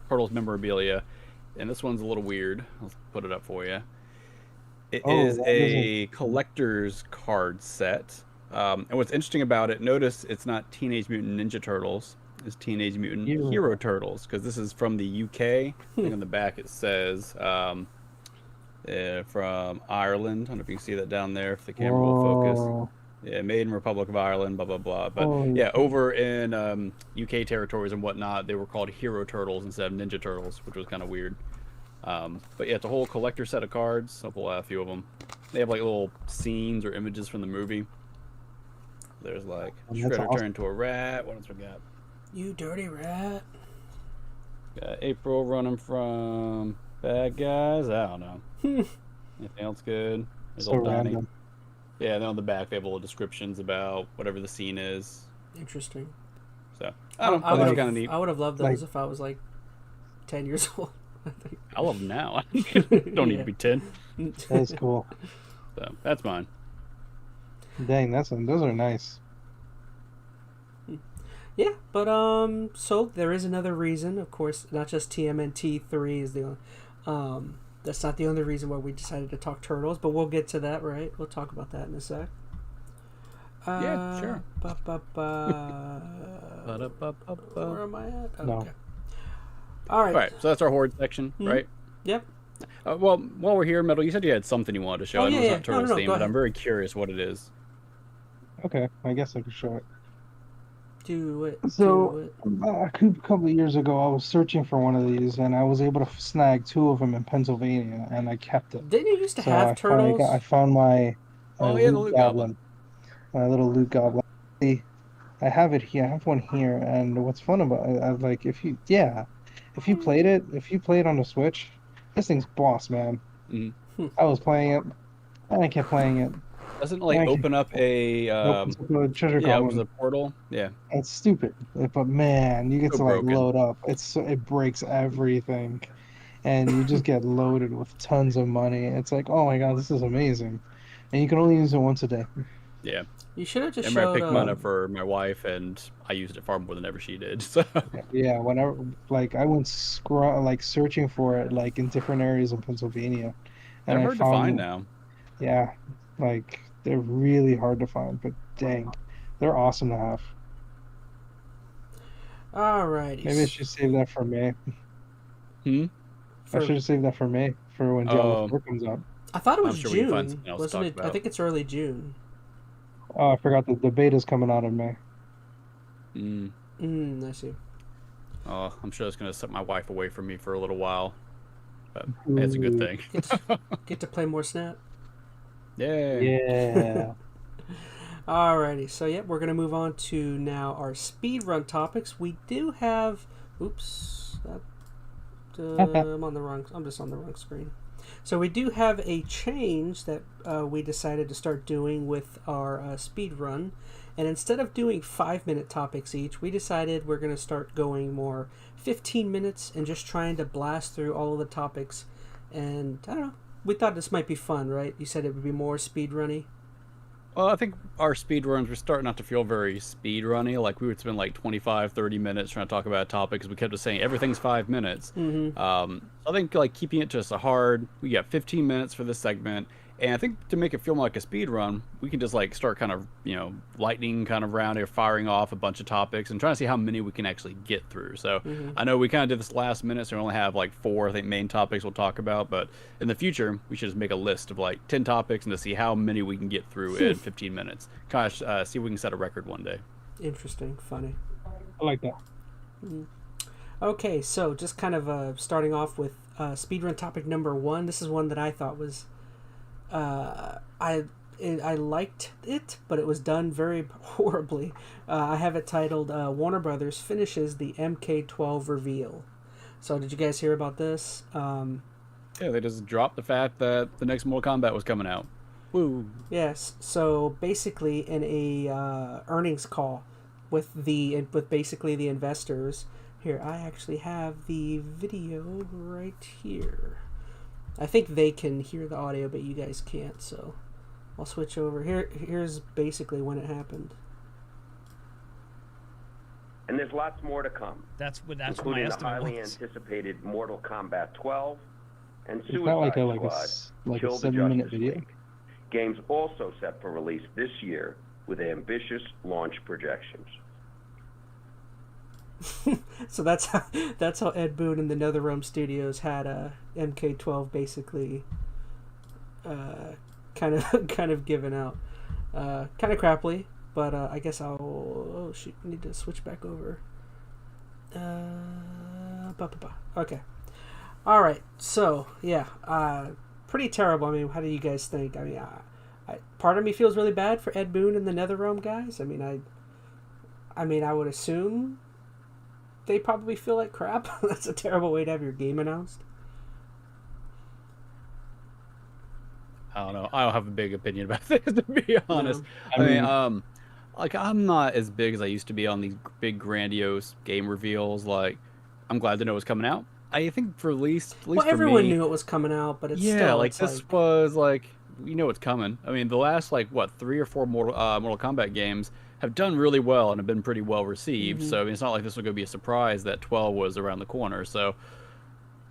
turtles memorabilia, and this one's a little weird. I'll put it up for you. It Oh, is that isn't. a collector's card set. And what's interesting about it, notice it's not Teenage Mutant Ninja Turtles. It's Teenage Mutant Hero Hero. Turtles because this is from the UK. I think on the back it says from Ireland. I don't know if you can see that down there if the camera will focus. Whoa. Yeah, made in Republic of Ireland, blah blah blah. But Holy yeah, shit. over in UK territories and whatnot, they were called Hero Turtles instead of Ninja Turtles, which was kind of weird. But yeah, it's a whole collector set of cards. I'll pull out a few of them. They have like little scenes or images from the movie. There's like That's Shredder awesome. turned into a rat. What else we got? You dirty rat. Got April running from bad guys. I don't know. Anything else good? There's So old Donnie. random. Yeah, then on the back they have little descriptions about whatever the scene is. Interesting. So I don't know. I think it's kind of neat. I would have loved those Like- if I was like 10 years old. I think. I love them now. Don't need to be 10. That's cool. So that's mine. Dang, those are nice. Yeah, but so there is another reason, of course, not just TMNT 3 is the that's not the only reason why we decided to talk turtles, but we'll get to that, right? We'll talk about that in a sec. Yeah, sure. Where am I at? No. Okay. All right. All right, so that's our horde section, right? Yep. Well, while we're here, Metal, you said you had something you wanted to show. Oh, I know yeah, it's yeah. not Turtles No, themed, go but I'm ahead. very curious what it is. Okay, I guess I could show it. Do it. So, a couple of years ago, I was searching for one of these, and I was able to snag two of them in Pennsylvania, and I kept it. Didn't you used to So have turtles? I found my Oh, yeah, the loot Loot Goblin. my little loot goblin. See, I have it here. I have one here, and what's fun about it, like if you play it on the Switch, this thing's boss, man. Mhm. I was playing it, and I kept playing it. Doesn't it, like Thank you. open up a Opens up a treasure yeah, opens goblin. a portal? Yeah. It's stupid, but man, you get So to like broken. load up. It breaks everything, and you just get loaded with tons of money. It's like, oh my god, this is amazing, and you can only use it once a day. Yeah. You should have just Remember, I showed. picked mine up for my wife, and I used it far more than ever she did. So Yeah, whenever like I went searching for it like in different areas of Pennsylvania, and they're I hard to found find now. Yeah, like they're really hard to find, but dang, they're awesome to have. Alrighty. Maybe I should save that for May. I For- should have saved that for May for when Diablo Oh. 4 comes out. I thought it I'm was sure we can find June. something else to Wasn't talk it? I about. think it's early June. Oh, I forgot the beta's coming out in May. Mm. I see. Oh, I'm sure it's gonna set my wife away from me for a little while, but it's a good thing. Get to play more Snap. Yay! Yeah. Alrighty, so yeah, we're gonna move on to now our speedrun topics. We do have, oops, I'm on the wrong. I'm just on the wrong screen. So we do have a change that we decided to start doing with our speed run, and instead of doing 5-minute topics each, we decided we're going to start going more 15 minutes and just trying to blast through all of the topics. And I don't know, we thought this might be fun, right? You said it would be more speed runny. Well, I think our speed runs were starting not to feel very speed runny. Like we would spend like 25, 30 minutes trying to talk about a topic because we kept just saying everything's 5 minutes. I think like keeping it just a hard, we got 15 minutes for this segment. And I think to make it feel more like a speed run, we can just like start kind of, lightning kind of round or firing off a bunch of topics and trying to see how many we can actually get through. So I know we kind of did this last minute, so we only have like 4, I think, main topics we'll talk about. But in the future, we should just make a list of like 10 topics and to see how many we can get through in 15 minutes. Kind of see if we can set a record one day. Interesting, funny. I like that. Okay, so just kind of starting off with speedrun topic number 1. This is one that I thought was I liked it, but it was done very horribly. I have it titled Warner Brothers finishes the MK12 reveal. So did you guys hear about this? Yeah, they just dropped the fact that the next Mortal Kombat was coming out. Woo. Yes. So basically, in a earnings call with basically the investors. Here, I actually have the video right here. I think they can hear the audio, but you guys can't, so I'll switch over. Here's basically when it happened. And there's lots more to come. That's what my including the estimate highly was. anticipated Mortal Kombat 12 and It's Suicide not like Squad, a Kill the 7-minute Justice video. League. Games also set for release this year with ambitious launch projections. So that's how Ed Boon and the NetherRealm Studios had MK12 basically kind of given out, kind of crappily, but I guess I need to switch back over. Okay, all right. So yeah, pretty terrible. I mean, how do you guys think? I mean, part of me feels really bad for Ed Boon and the NetherRealm guys. I mean, I would assume they probably feel like crap. That's a terrible way to have your game announced. I don't know. I don't have a big opinion about this, to be honest. No. I mean, like, I'm not as big as I used to be on these big, grandiose game reveals. Like, I'm glad to know it's coming out. I think for at least Well, for everyone me, knew it was coming out, but it's yeah, still, like it's this like, was like, you know it's coming. I mean, the last like what 3 or 4 Mortal Kombat games have done really well and have been pretty well received. So I mean, it's not like this was going to be a surprise that 12 was around the corner. So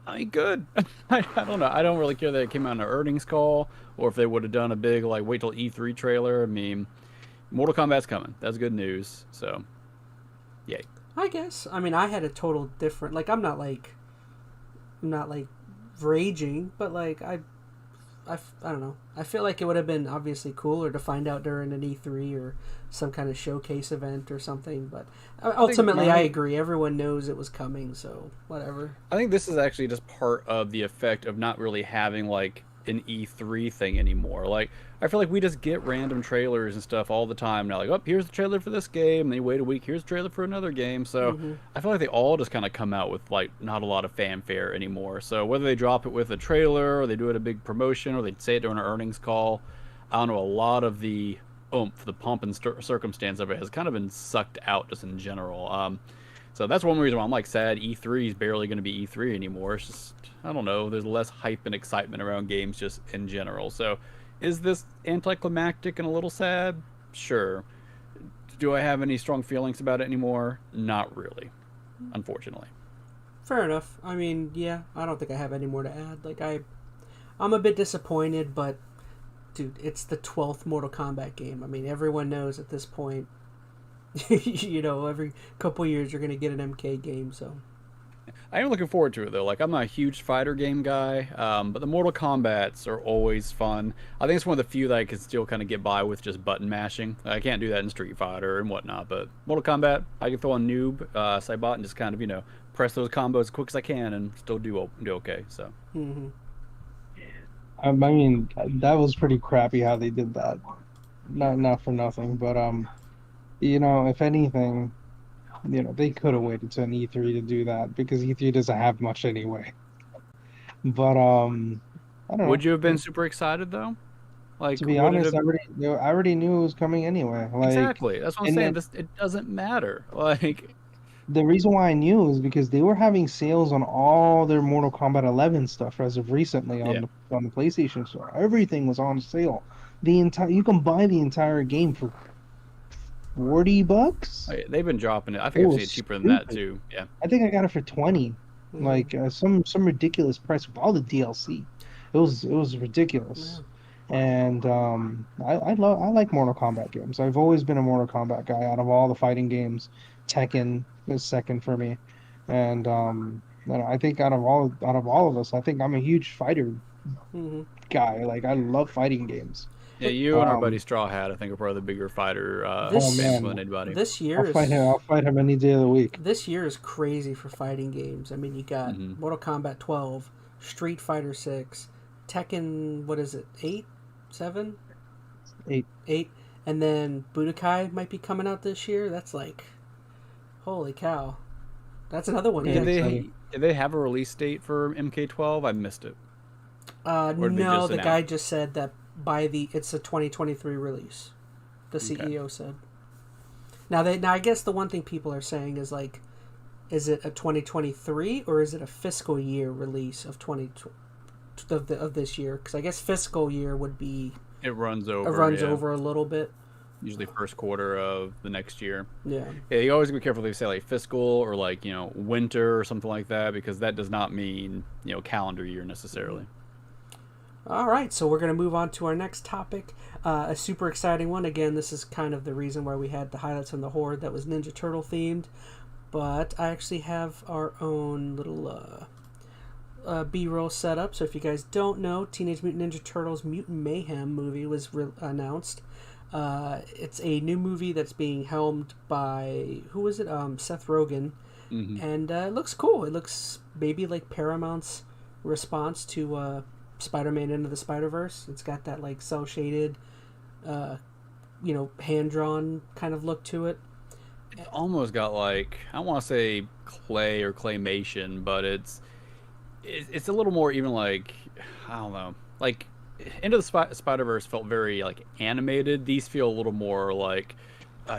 I mean, good. I don't know. I don't really care that it came out in an earnings call or if they would have done a big like wait till E3 trailer. I mean, Mortal Kombat's coming. That's good news. So, yay. I guess. I mean, I had a total different. Like, I'm not like raging, but like I don't know. I feel like it would have been obviously cooler to find out during an E3 or some kind of showcase event or something. But ultimately, I agree. Everyone knows it was coming, so whatever. I think this is actually just part of the effect of not really having like an E3 thing anymore. Like, I feel like we just get random trailers and stuff all the time now. Like, oh, here's the trailer for this game. And then you wait a week, here's the trailer for another game. So I feel like they all just kind of come out with like not a lot of fanfare anymore. So whether they drop it with a trailer or they do it a big promotion or they say it during an earnings call, I don't know, a lot of the oomph, the pomp and circumstance of it has kind of been sucked out just in general. So that's one reason why I'm like sad E3 is barely going to be E3 anymore. It's just, I don't know, there's less hype and excitement around games just in general. So is this anticlimactic and a little sad? Sure. Do I have any strong feelings about it anymore? Not really, unfortunately. Fair enough. I mean, yeah, I don't think I have any more to add. Like, I'm a bit disappointed, but dude, it's the 12th Mortal Kombat game. I mean, everyone knows at this point, you know, every couple years you're going to get an MK game, so. I am looking forward to it, though. Like, I'm not a huge fighter game guy, but the Mortal Kombats are always fun. I think it's one of the few that I can still kind of get by with just button mashing. I can't do that in Street Fighter and whatnot, but Mortal Kombat, I can throw on noob, Saibot, and just kind of, you know, press those combos as quick as I can and still do okay, so. I mean, that was pretty crappy how they did that. not for nothing, but you know, if anything, you know, they could have waited to an E3 to do that because E3 doesn't have much anyway. But I don't Would you have been know. super excited though? Like, To be would it honest, have? I already knew it was coming anyway. Like, Exactly. That's what I'm and saying. then This it doesn't matter. Like, the reason why I knew is because they were having sales on all their Mortal Kombat 11 stuff as of recently yeah. on the PlayStation Store. Everything was on sale. The entire You can buy the entire game for $40. Oh, yeah, they've been dropping it. I It think I've seen it was cheaper than that stupid. too. Yeah. I think I got it for 20, Mhm. like some ridiculous price with all the DLC. It was ridiculous. And I like Mortal Kombat games. I've always been a Mortal Kombat guy. Out of all the fighting games, Tekken is second for me. And I think out of all of us, I think I'm a huge fighter Mm-hmm. guy. Like I love fighting games. Yeah, you and our buddy Um, Straw Hat, I think, are probably the bigger fighter oh This fans than man, anybody. this year I'll is fight him any day of the week. this year is crazy for fighting games. I mean, you got Hmm. Mortal Kombat 12, Street Fighter 6, Tekken. What is it? 8, 7, 8. 8, and then Budokai might be coming out this year. That's like, holy cow! That's another one. Yeah, Did Yeah. exciting. they have a release date for MK12? I missed it. Or did they No, just the announce guy it? just said that it's a 2023 release. The Okay. CEO said. Now I guess the one thing people are saying is like, is it a 2023 or is it a fiscal year release of of this year? Because I guess fiscal year would be It runs it over. runs Yeah. over a little bit. Usually first quarter of the next year. Yeah. Yeah, you always be careful if they say like fiscal or like, winter or something like that, because that does not mean, calendar year necessarily. All right, so we're going to move on to our next topic, a super exciting one. Again, this is kind of the reason why we had the highlights on the Horde that was Ninja Turtle themed, but I actually have our own little B-roll set up. So if you guys don't know, Teenage Mutant Ninja Turtles Mutant Mayhem movie was announced. It's a new movie that's being helmed by, who is it? Seth Rogen. Hmm. And it looks cool. It looks maybe like Paramount's response to Spider-Man Into the Spider-Verse. It's got that like cel-shaded, hand-drawn kind of look to it. It's almost got like, I don't want to say clay or claymation, but it's a little more even like, I don't know, like Into the Spider-Verse felt very like animated. These feel a little more like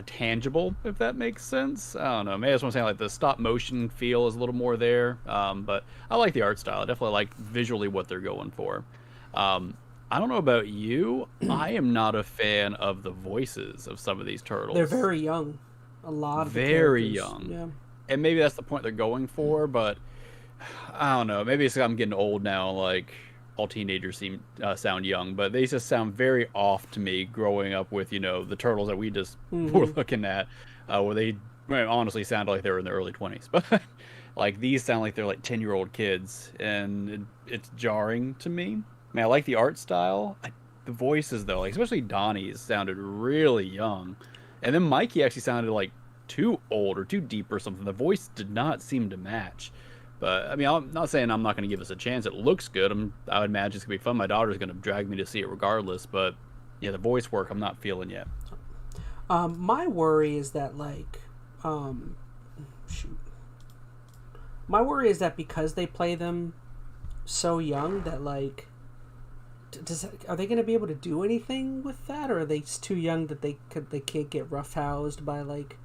tangible, if that makes sense. I don't know. Maybe that's what I'm saying. Like the stop motion feel is a little more there. But I like the art style. I definitely like visually what they're going for. I don't know about you. I am not a fan of the voices of some of these turtles. They're very young. A lot of the Very characters. young. Yeah. And maybe that's the point they're going for, but I don't know. Maybe it's I'm getting old now. Like all teenagers sound young, but they just sound very off to me. Growing up with the turtles that we just were looking at, where they honestly sounded like they were in their early 20s, but like these sound like they're like 10-year-old kids, and it's jarring to me. I mean, I like the art style. The voices though, like especially Donnie's, sounded really young, and then Mikey actually sounded like too old or too deep or something. The voice did not seem to match. But I mean, I'm not saying I'm not going to give this a chance. It looks good. I would imagine it's going to be fun. My daughter's going to drag me to see it regardless. But yeah, the voice work I'm not feeling yet. My worry is that like, shoot. My worry is that because they play them so young, that like, are they going to be able to do anything with that, or are they too young that they can't get roughhoused by like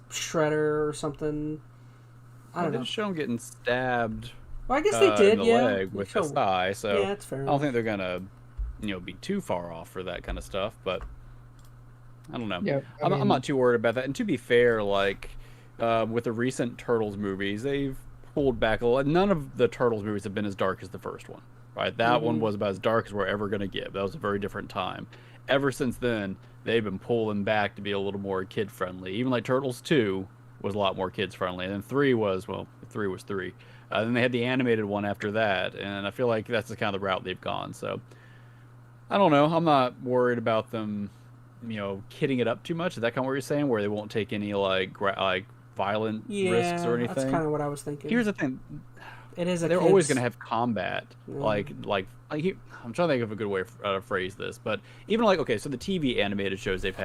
Shredder or something? I don't They know. just show them getting stabbed. Well, I guess they did. In the Yeah. leg with So- the thigh. So yeah, that's fair I don't enough. think they're gonna, be too far off for that kind of stuff. But I don't know. Yeah, I'm not too worried about that. And to be fair, like with the recent Turtles movies, they've pulled back a lot. None of the Turtles movies have been as dark as the first one. Right? That one was about as dark as we're ever gonna get. That was a very different time. Ever since then, they've been pulling back to be a little more kid friendly. Even like Turtles 2 was a lot more kids friendly, and then 3 was 3. Then they had the animated one after that, and I feel like that's the kind of the route they've gone. So I don't know. I'm not worried about them, kidding it up too much. Is that kind of what you're saying, where they won't take any like violent risks or anything? That's kind of what I was thinking. Here's the thing. It is a they're always kid's- going to have combat. Yeah. I'm trying to think of a good way to phrase this, but even like, okay, so the TV animated shows they've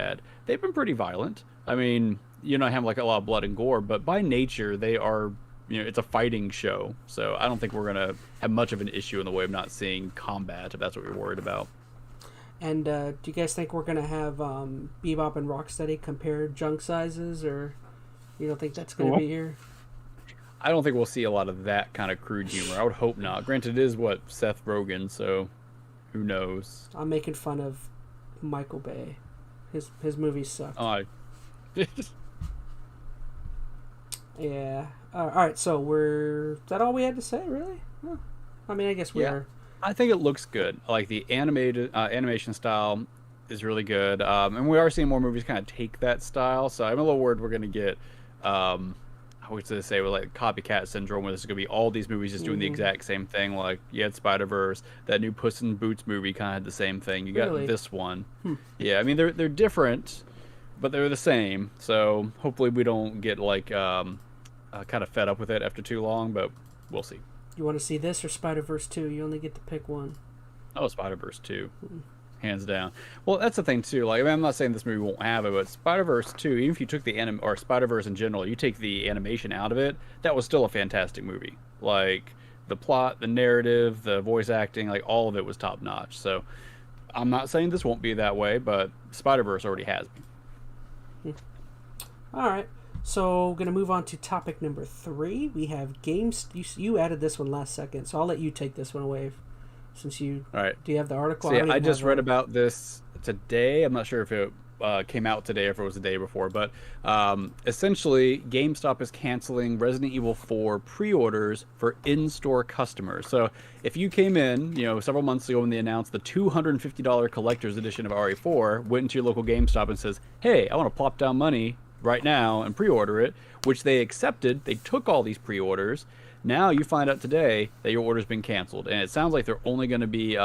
been pretty violent. I mean, you don't have like a lot of blood and gore, but by nature they are, it's a fighting show. So I don't think we're gonna have much of an issue in the way of not seeing combat if that's what you're worried about. And do you guys think we're gonna have Bebop and Rocksteady compare junk sizes, or you don't think that's gonna Cool. be here? I don't think we'll see a lot of that kind of crude humor. I would hope not. Granted, it is what Seth Rogen, so who knows? I'm making fun of Michael Bay. His movies suck. Yeah. All right. So is that all we had to say, really? Huh. I mean, I guess we Yeah. are. I think it looks good. Like the animation style is really good, and we are seeing more movies kind of take that style. So I'm a little worried we're going to get, I would say, with like copycat syndrome, where this is going to be all these movies just doing the exact same thing. Like you had Spider-Verse, that new Puss in Boots movie kind of had the same thing. You got Really? this one. Yeah, I mean they're different, but they're the same. So hopefully we don't get like kind of fed up with it after too long, but we'll see. You want to see this or Spider-Verse 2? You only get to pick one. Oh, Spider-Verse 2. Hands down. Well, that's the thing, too. Like, I mean, I'm not saying this movie won't have it, but Spider-Verse 2, even if you took or Spider-Verse in general, you take the animation out of it, that was still a fantastic movie. Like, the plot, the narrative, the voice acting, like, all of it was top-notch. So, I'm not saying this won't be that way, but Spider-Verse already has been. All right. So, going to move on to topic number 3. We have games. You added this one last second, so I'll let you take this one away. Since you All right. do you have the article? So, yeah, don't I even just have read one. about this today. I'm not sure if it came out today or if it was the day before, but essentially GameStop is canceling Resident Evil 4 pre-orders for in-store customers. So if you came in, several months ago when they announced the $250 collector's edition of RE4, went into your local GameStop and says, hey, I want to plop down money right now and pre-order it, which they accepted. They took all these pre-orders. Now you find out today that your order's been canceled, and it sounds like they're only going to be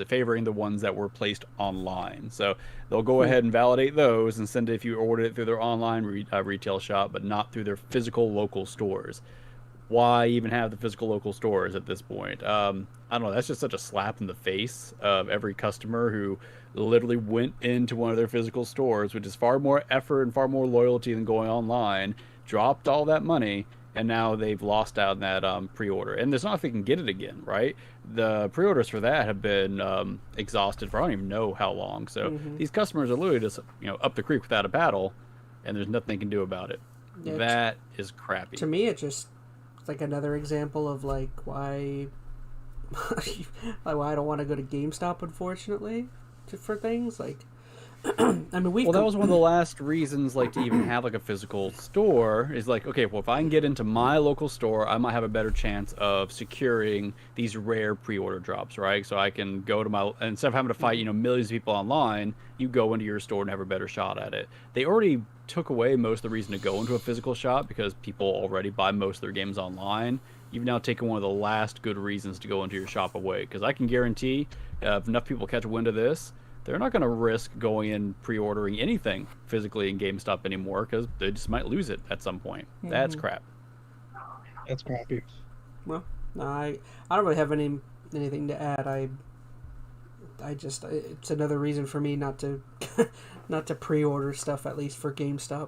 favoring the ones that were placed online. So they'll go ahead and validate those and send it if you ordered it through their online retail shop, but not through their physical local stores. Why even have the physical local stores at this point? I don't know. That's just such a slap in the face of every customer who literally went into one of their physical stores, which is far more effort and far more loyalty than going online, dropped all that money, and now they've lost out on that pre-order. And there's not if they can get it again, right? The pre-orders for that have been exhausted for I don't even know how long. So these customers are literally just up the creek without a paddle, and there's nothing they can do about it. Yeah, that is crappy. To me, it's like another example of like why why I don't want to go to GameStop, unfortunately, for things like. I mean, that was one of the last reasons, like, to even have like a physical store is like, okay, well, if I can get into my local store, I might have a better chance of securing these rare pre-order drops, right? So I can go to instead of having to fight, millions of people online, you go into your store and have a better shot at it. They already took away most of the reason to go into a physical shop because people already buy most of their games online. You've now taken one of the last good reasons to go into your shop away, because I can guarantee if enough people catch wind of this, they're not going to risk going and pre-ordering anything physically in GameStop anymore because they just might lose it at some point. That's crap. That's crappy. Well, no, I don't really have anything to add. I just it's another reason for me not to not to pre-order stuff, at least for GameStop.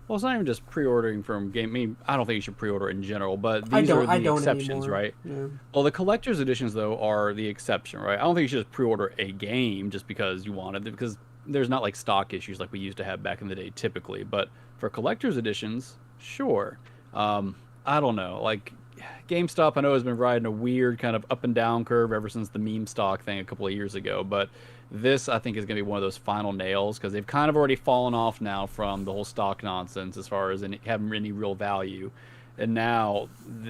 Well, it's not even just pre-ordering from game. I mean, I don't think you should pre-order in general, but these are the exceptions, anymore. right? Yeah. Well, the collector's editions, though, are the exception, right? I don't think you should just pre-order a game just because you want it, because there's not like stock issues like we used to have back in the day typically. But for collector's editions, sure. I don't know. Like GameStop, I know, has been riding a weird kind of up and down curve ever since the meme stock thing a couple of years ago, but this, I think, is going to be one of those final nails because they've kind of already fallen off now from the whole stock nonsense as far as having any real value. And now,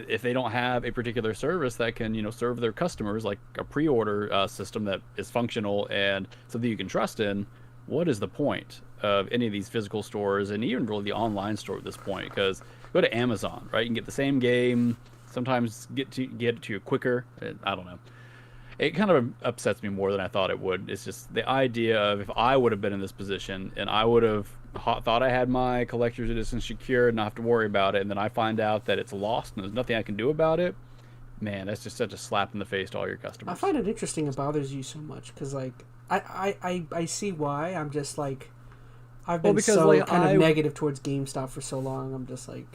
if they don't have a particular service that can, serve their customers, like a pre-order system that is functional and something you can trust in, what is the point of any of these physical stores and even really the online store at this point? Because go to Amazon, right? You can get the same game, sometimes get it to you quicker. I don't know. It kind of upsets me more than I thought it would. It's just the idea of if I would have been in this position and I would have, thought I had my collector's edition secured, not have to worry about it, and then I find out that it's lost and there's nothing I can do about it. Man, that's just such a slap in the face to all your customers. I find it interesting it bothers you so much because, like, I see why. I'm just like, I've been kind of negative towards GameStop for so long. I'm just like,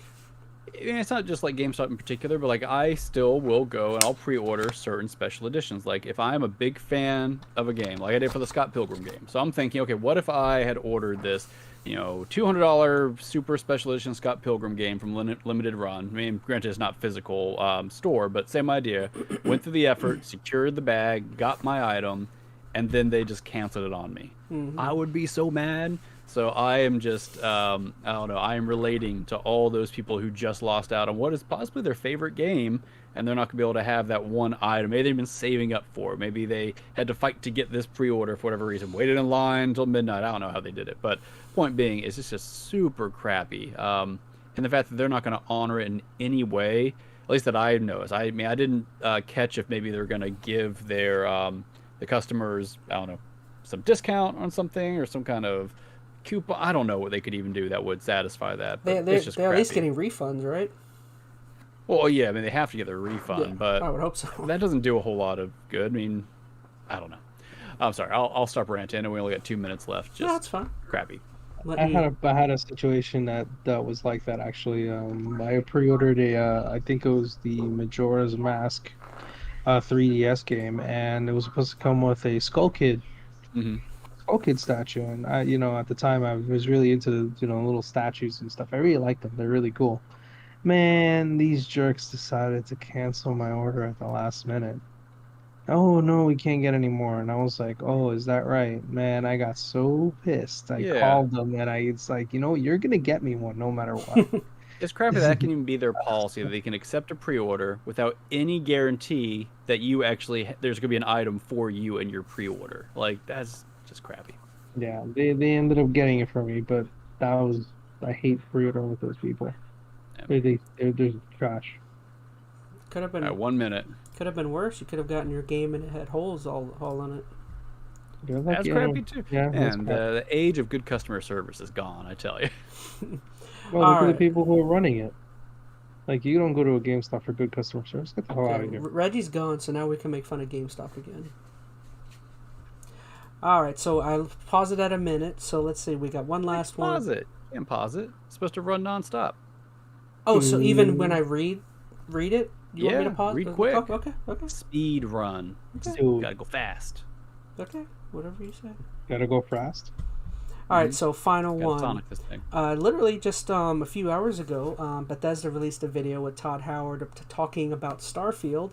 it's not just like GameStop in particular, but like I still will go and I'll pre-order certain special editions. Like if I'm a big fan of a game, like I did for the Scott Pilgrim game. So I'm thinking, okay, what if I had ordered this, $200 super special edition Scott Pilgrim game from Limited Run? I mean, granted, it's not physical store, but same idea. Went through the effort, secured the bag, got my item, and then they just canceled it on me. Mm-hmm. I would be so mad. So I am just, I don't know, I am relating to all those people who just lost out on what is possibly their favorite game, and they're not going to be able to have that one item. Maybe they've been saving up for it. Maybe they had to fight to get this pre-order for whatever reason. Waited in line until midnight. I don't know how they did it. But point being, it's just super crappy. And the fact that they're not going to honor it in any way, at least that I noticed. I mean, I didn't catch if maybe they're going to give their the customers, I don't know, some discount on something or some kind of coupon. I don't know what they could even do that would satisfy that. They're at least getting refunds, right? Well, yeah, I mean, they have to get their refund, but I would hope so. That doesn't do a whole lot of good. I mean, I don't know. I'm sorry. I'll stop ranting, and we only got 2 minutes left. Just that's fine. Crappy. I had a situation that was like that actually. I pre-ordered I think it was the Majora's Mask 3DS game, and it was supposed to come with a Skull Kid. Mm-hmm. Skull Kid statue, and I, at the time I was really into little statues and stuff. I really like them; they're really cool. Man, these jerks decided to cancel my order at the last minute. Oh no, we can't get any more. And I was like, oh, is that right? Man, I got so pissed. I called them, and it's like, you're gonna get me one no matter what. It's crappy that can even be their policy, that they can accept a pre-order without any guarantee that you actually there's gonna be an item for you in your pre-order. Like that's just crappy. Yeah, they ended up getting it for me, but I hate pre-ordering with those people. Yeah. They're trash. Could have been 1 minute. Could have been worse. You could have gotten your game and it had holes all in it. That's crappy too. Yeah, and the age of good customer service is gone, I tell you. Well, look at the people who are running it. Like, you don't go to a GameStop for good customer service. Get the hell out of here. Reggie's gone, so now we can make fun of GameStop again. All right, so I'll pause it at a minute. So let's see, we got one last one. Pause it. You can pause it. It's supposed to run nonstop. Oh, so even when I read it, you want me to pause? Read quick. Oh, okay. Speed run. Okay. Gotta go fast. Okay, whatever you say. Gotta go fast. All right, so final one. Sonic this thing. Literally just a few hours ago, Bethesda released a video with Todd Howard talking about Starfield,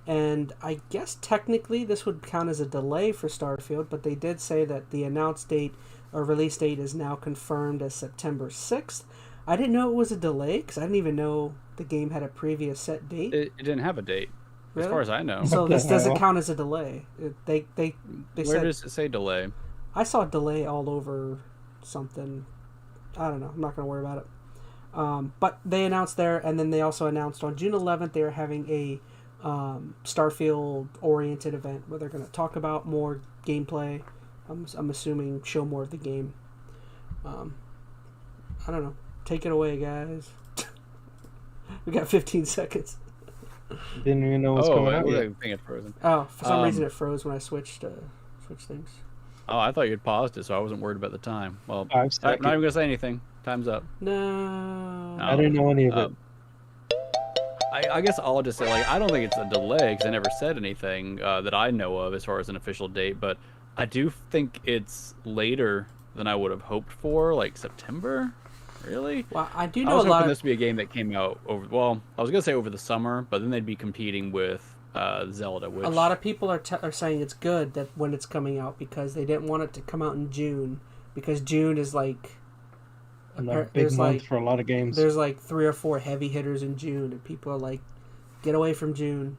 and I guess technically this would count as a delay for Starfield, but they did say that the announced date or release date is now confirmed as September 6th. I didn't know it was a delay because I didn't even know the game had a previous set date. It didn't have a date, as far as I know. So this doesn't count as a delay. They Where said, does it say delay? I saw delay all over something. I don't know. I'm not going to worry about it. But they announced there, and then they also announced on June 11th they are having a Starfield-oriented event where they're going to talk about more gameplay. I'm assuming show more of the game. I don't know. Take it away, guys. We got 15 seconds. Didn't even know what's going on. I think it frozen. Oh, for some reason it froze when I switched things. Oh, I thought you'd paused it, so I wasn't worried about the time. Well, 5 seconds. I'm not even gonna say anything. Time's up. No. I didn't know any of it. I guess I'll just say, I don't think it's a delay because I never said anything that I know of as far as an official date, but I do think it's later than I would have hoped for, like September. Really? Well, I do know I was a lot hoping of this would be a game that came out over. Well, I was gonna say over the summer, but then they'd be competing with Zelda. Which a lot of people are saying it's good that when it's coming out because they didn't want it to come out in June because June is like a big month for a lot of games. There's like 3 or 4 heavy hitters in June, and people are like, "Get away from June."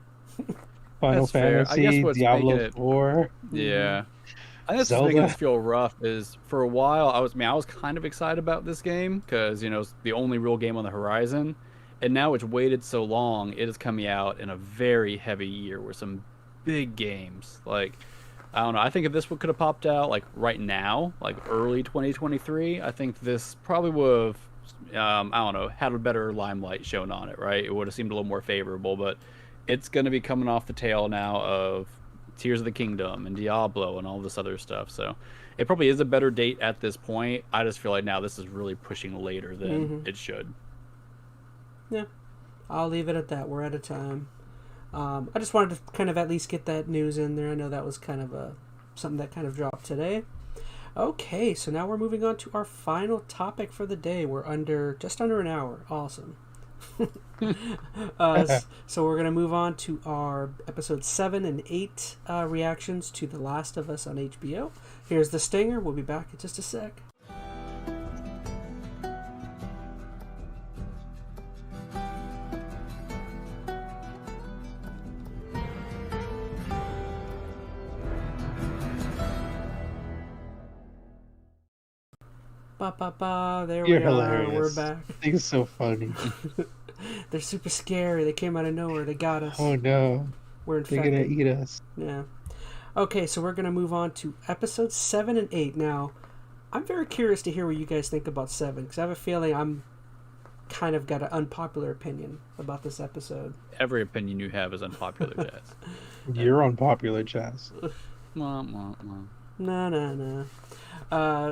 Final Fantasy, Diablo 4. Yeah. I think that's Zelda. what's making this feel rough is for a while I was kind of excited about this game because it's the only real game on the horizon, and now it's waited so long. It is coming out in a very heavy year with some big games. Like I don't know. I think if this one could have popped out like right now, like early 2023, I think this probably would have, I don't know, had a better limelight shown on it, right? It would have seemed a little more favorable, but it's going to be coming off the tail now of Tears of the Kingdom and Diablo and all this other stuff. So it probably is a better date at this point. I just feel like now this is really pushing later than it should. Yeah, I'll leave it at that. We're out of time. I just wanted to kind of at least get that news in there. I know that was kind of something that kind of dropped today. Okay, so now we're moving on to our final topic for the day. We're just under an hour. Awesome. So we're going to move on to our episode 7 and 8 reactions to The Last of Us on HBO. Here's the stinger. We'll be back in just a sec. There You're we hilarious. are. We're back. I think it's so funny. They're super scary. They came out of nowhere. They got us. Oh no. We're infected. They're gonna eat us. Yeah. Okay, so we're gonna move on to episodes 7 and 8. Now, I'm very curious to hear what you guys think about 7, because I have a feeling I'm kind of got an unpopular opinion about this episode. Every opinion you have is unpopular, Chaz. You're unpopular, Chaz. No.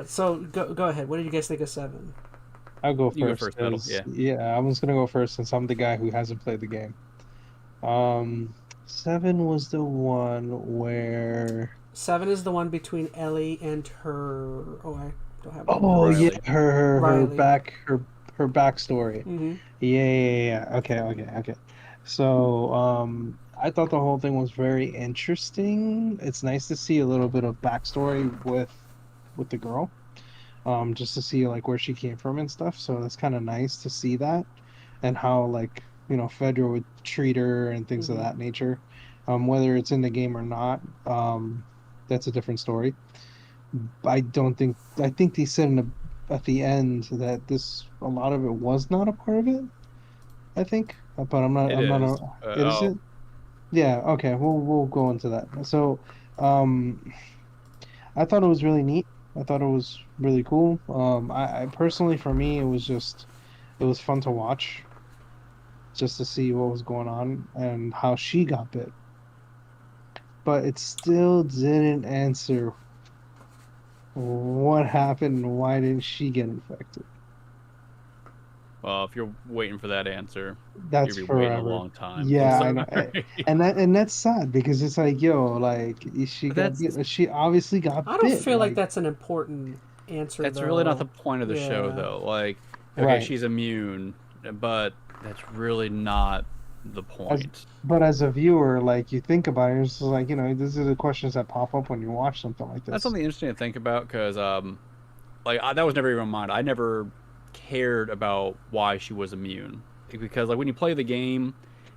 So go ahead. What did you guys think of 7? I'll go You go first. first, Metal, yeah. I was gonna go first since I'm the guy who hasn't played the game. 7 was the one where 7 is the one between Ellie and her. Oh, I don't have. Riley. yeah, her Riley. her backstory. Mm-hmm. Yeah. Okay. So, I thought the whole thing was very interesting. It's nice to see a little bit of backstory with the girl, just to see like where she came from and stuff. So that's kind of nice to see that, and how like Fedra would treat her and things of that nature. Whether it's in the game or not, that's a different story. I think they said at the end that a lot of it was not a part of it. I think, but I'm not. Is it? Yeah. Okay. We'll go into that. So, I thought it was really neat. I thought it was really cool. I personally, for me, it was fun to watch, just to see what was going on and how she got bit. But it still didn't answer what happened and why didn't she get infected. Well, if you're waiting for that answer, That's you'll be forever. waiting a long time. Yeah, I I'm know. sorry. And that's sad because it's like, she obviously got I don't bit. feel like that's an important answer. That's though. really not the point of the show, Yeah. though. Like, okay, Right. she's immune, but that's really not the point. But as a viewer, like you think about it, it's just like these are the questions that pop up when you watch something like this. That's something interesting to think about because, that was never even in my mind. I never cared about why she was immune because, like, when you play the game,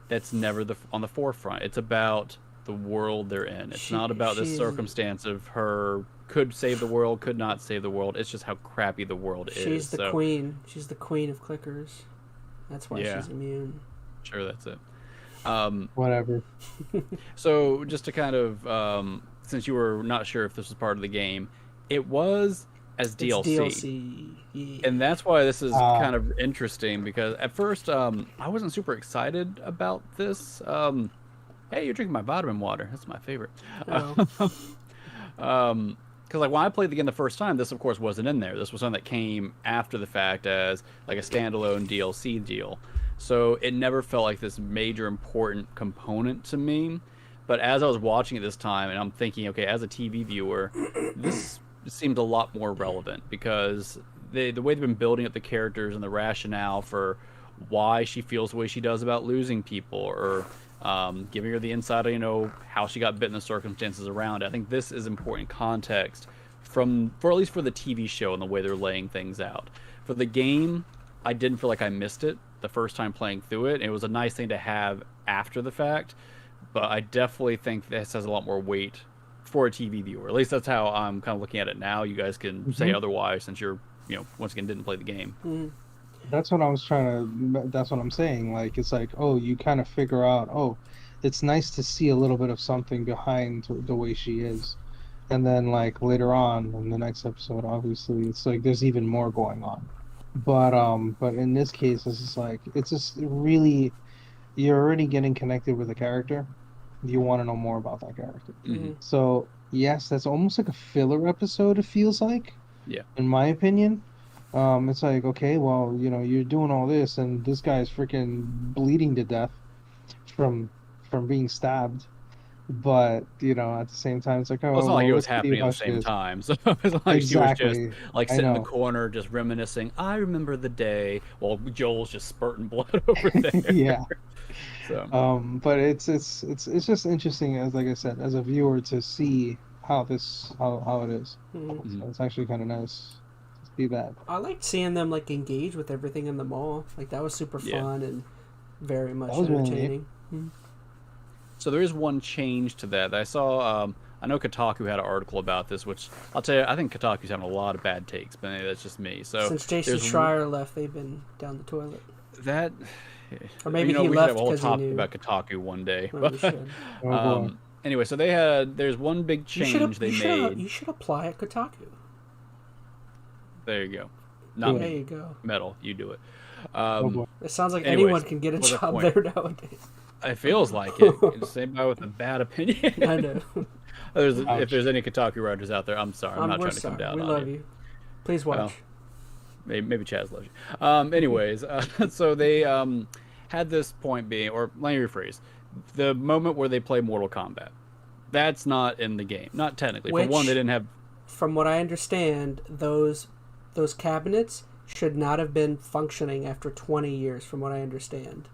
that's never on the forefront. It's about the world they're in. It's not about the circumstance of her could save the world, could not save the world. It's just how crappy the world is. She's the queen. She's the queen of clickers. That's why Yeah. she's immune. Sure, that's it. Whatever. So just to kind of, since you were not sure if this was part of the game, it was as DLC. It's DLC. Yeah. And that's why this is kind of interesting because at first I wasn't super excited about this. Hey, you're drinking my vitamin water. That's my favorite. Oh. Because like when I played the game the first time, this of course wasn't in there. This was something that came after the fact as like a standalone DLC deal. So it never felt like this major important component to me. But as I was watching it this time, and I'm thinking, okay, as a TV viewer, this seemed a lot more relevant because the way they've been building up the characters and the rationale for why she feels the way she does about losing people or giving her the insight of, how she got bit in the circumstances around it. I think this is important context for at least for the TV show and the way they're laying things out. For the game, I didn't feel like I missed it the first time playing through it. It was a nice thing to have after the fact, but I definitely think this has a lot more weight for a TV viewer. At least that's how I'm kind of looking at it now. You guys can say otherwise since you're, once again, didn't play the game. Mm-hmm. That's what I'm saying. Like, it's like, you kind of figure out, it's nice to see a little bit of something behind the way she is. and then like later on in the next episode, obviously it's like there's even more going on. But in this case, it's just like it's just really you're already getting connected with a character. You want to know more about that character. Mhm. So yes, that's almost like a filler episode. It feels like, Yeah. in my opinion. It's like, okay, well, you're doing all this, and this guy's freaking bleeding to death from being stabbed. But at the same time, it's like, Well, it's oh not like it well, was let's see happening at the how she same is. time. So it's not like she was just Exactly. like I sitting in the know. corner just reminiscing. I remember the day while Joel's just spurting blood over there. Yeah. So But it's just interesting, as like I said, as a viewer to see how how it is. Mhm. So it's actually kind of nice to see that. I liked seeing them like engage with everything in the mall. Like that was super Yeah. fun and very much That was really neat. entertaining. So there is one change to that. I saw. I know Kotaku had an article about this, which I'll tell you, I think Kotaku's having a lot of bad takes, but maybe that's just me. So Since Jason there's Schreier left, they've been down the toilet. that. Or maybe he we should left have a whole 'cause he topic knew. about Kotaku one day. Oh, we But, should. Oh boy. anyway, so there's one big change they made. You should apply at Kotaku. There you go. Not There me. you go. Metal, you do it. Oh boy. It sounds like anyways, anyone can get a what's the job point? there nowadays. It feels like it. It's anybody with a bad opinion. I know. If there's any Kotaku writers out there, I'm sorry. I'm not we're trying to come sorry. down We on love you. you. Please watch. Well, maybe Chaz loves you. Anyways, so they had this point being, or let me rephrase, the moment where they play Mortal Kombat. That's not in the game. Not technically. For one, they didn't have. From what I understand, those cabinets should not have been functioning after 20 years, from what I understand.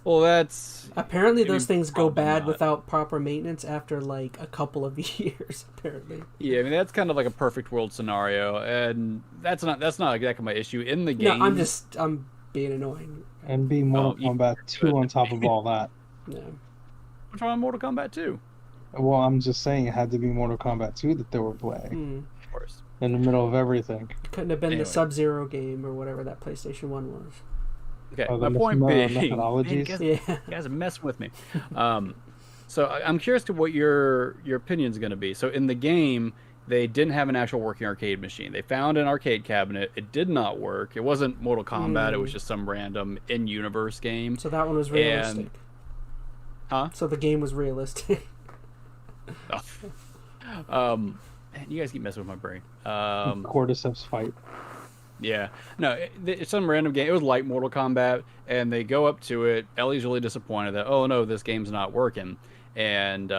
Well, that's. Apparently, those things go probably bad not. without proper maintenance after like a couple of years. Apparently. Yeah, I mean that's kind of like a perfect world scenario, and that's not exactly my issue in the game. No, I'm being annoying. And be Mortal you Kombat 2 on top of all that. No. What's wrong with Mortal Kombat 2? Well, I'm just saying it had to be Mortal Kombat 2 that they were playing Of course. in the middle of everything. Couldn't have been Anyway. the Sub-Zero game or whatever that PlayStation 1 was. Okay, Oh, my the point being, methodologies? man, Yeah. you guys are messing with me. So I'm curious to what your opinion's going to be. So in the game, they didn't have an actual working arcade machine. They found an arcade cabinet. It did not work. It wasn't Mortal Kombat. It was just some random in-universe game. So that one was realistic. Huh? So the game was realistic. Man, you guys keep messing with my brain. Cordyceps fight. Yeah. No, it's some random game. It was like Mortal Kombat, and they go up to it. Ellie's really disappointed that, oh no, this game's not working. And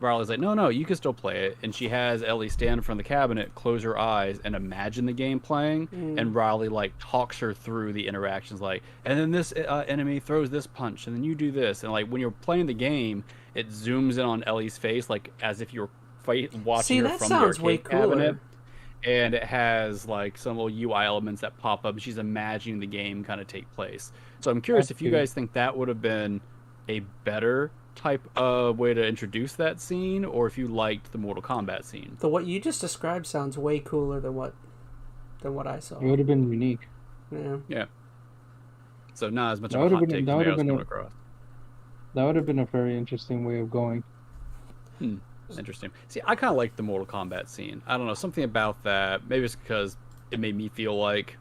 Riley's like, no, you can still play it. And she has Ellie stand in front of the cabinet, close her eyes, and imagine the game playing. And Riley like talks her through the interactions, like, and then this enemy throws this punch, and then you do this. And like when you're playing the game, it zooms in on Ellie's face, like as if you're watching See, her that from sounds the way arcade cabinet. cooler. And it has like some little UI elements that pop up, and she's imagining the game kind of take place. So I'm curious if you guys think that would have been a better type of way to introduce that scene, or if you liked the Mortal Kombat scene. What you just described sounds way cooler than what I saw. It would have been unique. Yeah. Yeah. So not as much That of a would have hot been- take that as would I have was been coming a- across. That would have been a very interesting way of going. Interesting. See, I kind of like the Mortal Kombat scene. I don't know, something about that. Maybe it's because it made me feel like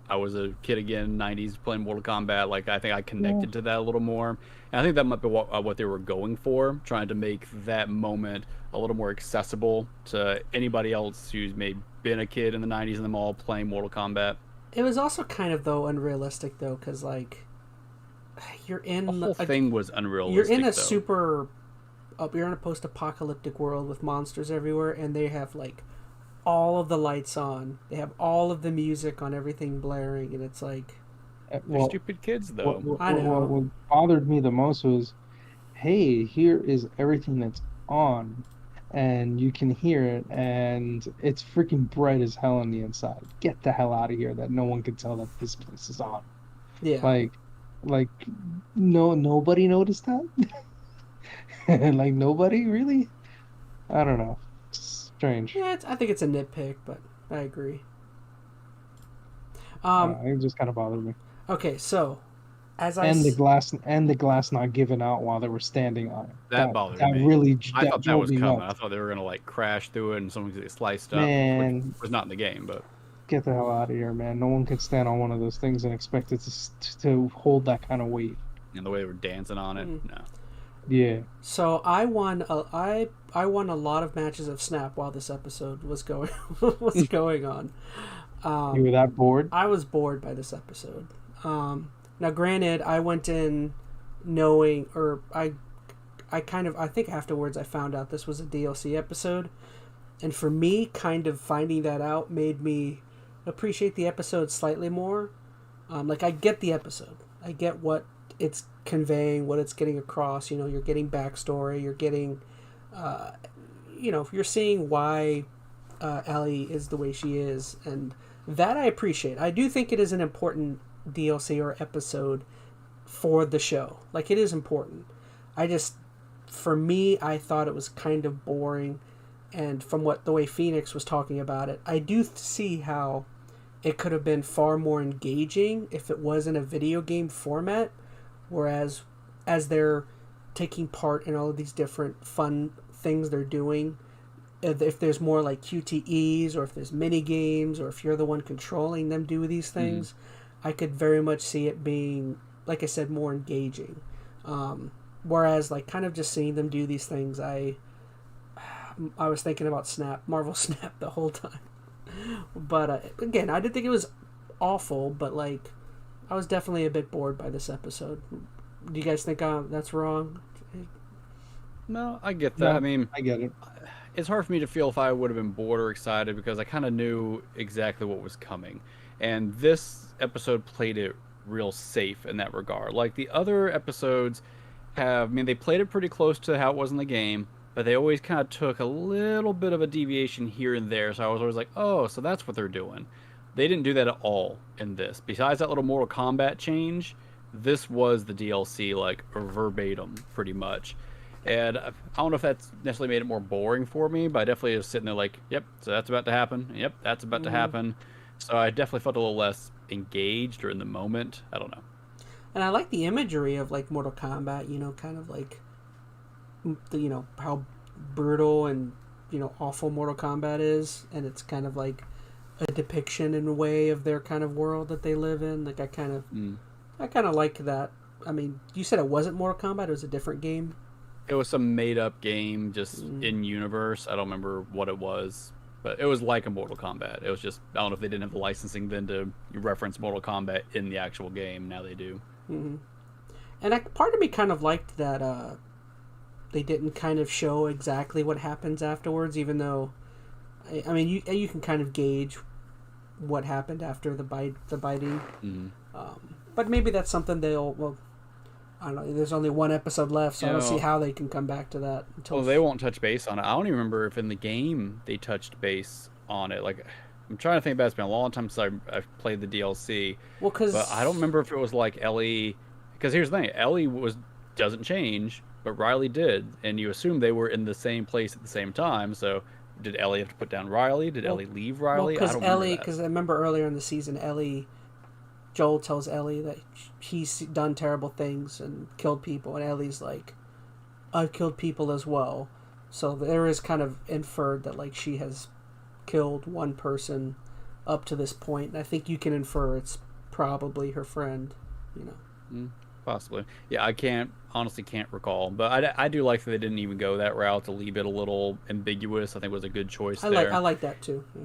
I was a kid again, 90s, playing Mortal Kombat. Like, I think I connected to that a little more. And I think that might be what they were going for, trying to make that moment a little more accessible to anybody else who's maybe been a kid in the 90s in the mall playing Mortal Kombat. It was also kind of though unrealistic though, because like you're in The whole a, thing was unrealistic. you're in a though. you're in a post-apocalyptic world with monsters everywhere, and they have like all of the lights on. They have all of the music on, everything blaring, and it's like, They're Well, stupid kids, though. I know. what bothered me the most was, hey, here is everything that's on, and you can hear it, and it's freaking bright as hell on the inside. Get the hell out of here! That no one can tell that this place is on. yeah. Like, no, nobody noticed that. Like nobody really. I don't know. It's strange. Yeah, I think it's a nitpick, but I agree. It just kind of bothered me. Okay, so as I and s- the glass not giving out while they were standing on it. That bothered That me. really I that thought that drove was me coming. nuts. I thought they were gonna like crash through it and someone could get sliced up, which Man, was not in the game. But get the hell out of here, man. No one could stand on one of those things and expect it to hold that kind of weight. the way they were dancing on it, no. Yeah. so I won I won a lot of matches of Snap while this episode was going was going on. You were that bored? I was bored by this episode. Now, granted, I went in knowing, or I think afterwards I found out this was a DLC episode, and for me, kind of finding that out made me appreciate the episode slightly more. Like, I get the episode, I get what it's conveying, what it's getting across. You know, you're getting backstory, you're getting, you're seeing why Ellie is the way she is, and that I appreciate. I do think it is an important DLC or episode for the show. Like, it is important. For me, I thought it was kind of boring, and from the way Phoenix was talking about it, I do see how it could have been far more engaging if it was in a video game format, whereas as they're taking part in all of these different fun things they're doing, if there's more like QTEs, or if there's mini games, or if you're the one controlling them do these things, I could very much see it being, like I said, more engaging. Whereas, like, kind of just seeing them do these things, I was thinking about Marvel Snap the whole time. But again, I didn't think it was awful, but like, I was definitely a bit bored by this episode. Do you guys think that's wrong? No, I get that. No, I mean, I get it. it's hard for me to feel if I would have been bored or excited because I kind of knew exactly what was coming. And this episode played it real safe in that regard. Like, the other episodes they played it pretty close to how it was in the game, but they always kind of took a little bit of a deviation here and there. So I was always like, oh, so that's what they're doing. They didn't do that at all in this. Besides that little Mortal Kombat change, this was the DLC, like, verbatim, pretty much. And I don't know if that's necessarily made it more boring for me, but I definitely was sitting there like, yep, so that's about to happen. Yep, that's about to happen. So I definitely felt a little less engaged or in the moment. I don't know. And I like the imagery of, like, Mortal Kombat, kind of like, how brutal and, awful Mortal Kombat is. And it's kind of like a depiction in a way of their kind of world that they live in. Like, I kind of like that. I mean, you said it wasn't Mortal Kombat, it was a different game. It was some made-up game just in universe. I don't remember what it was, but it was like a Mortal Kombat. It was just, I don't know if they didn't have the licensing then to reference Mortal Kombat in the actual game. Now they do. Mm-hmm. And part of me kind of liked that they didn't kind of show exactly what happens afterwards, even though, I mean, you can kind of gauge what happened after the biting. But maybe that's something I don't know. There's only one episode left, so I don't see how they can come back to that. Well, they won't touch base on it. I don't even remember if in the game they touched base on it. Like, I'm trying to think about it. It's been a long time since I've played the DLC. Well, but I don't remember if it was like Ellie. Because here's the thing: Ellie doesn't change, but Riley did, and you assume they were in the same place at the same time. So, did Ellie have to put down Riley? Did Ellie leave Riley? I don't remember that. Because I remember earlier in the season, Joel tells Ellie that he's done terrible things and killed people, and Ellie's like, I've killed people as well. So there is kind of inferred that, like, she has killed one person up to this point, and I think you can infer it's probably her friend, Possibly. Yeah, I honestly can't recall, but I do like that they didn't even go that route to leave it a little ambiguous. I think it was a good choice there. I like that too. Yeah.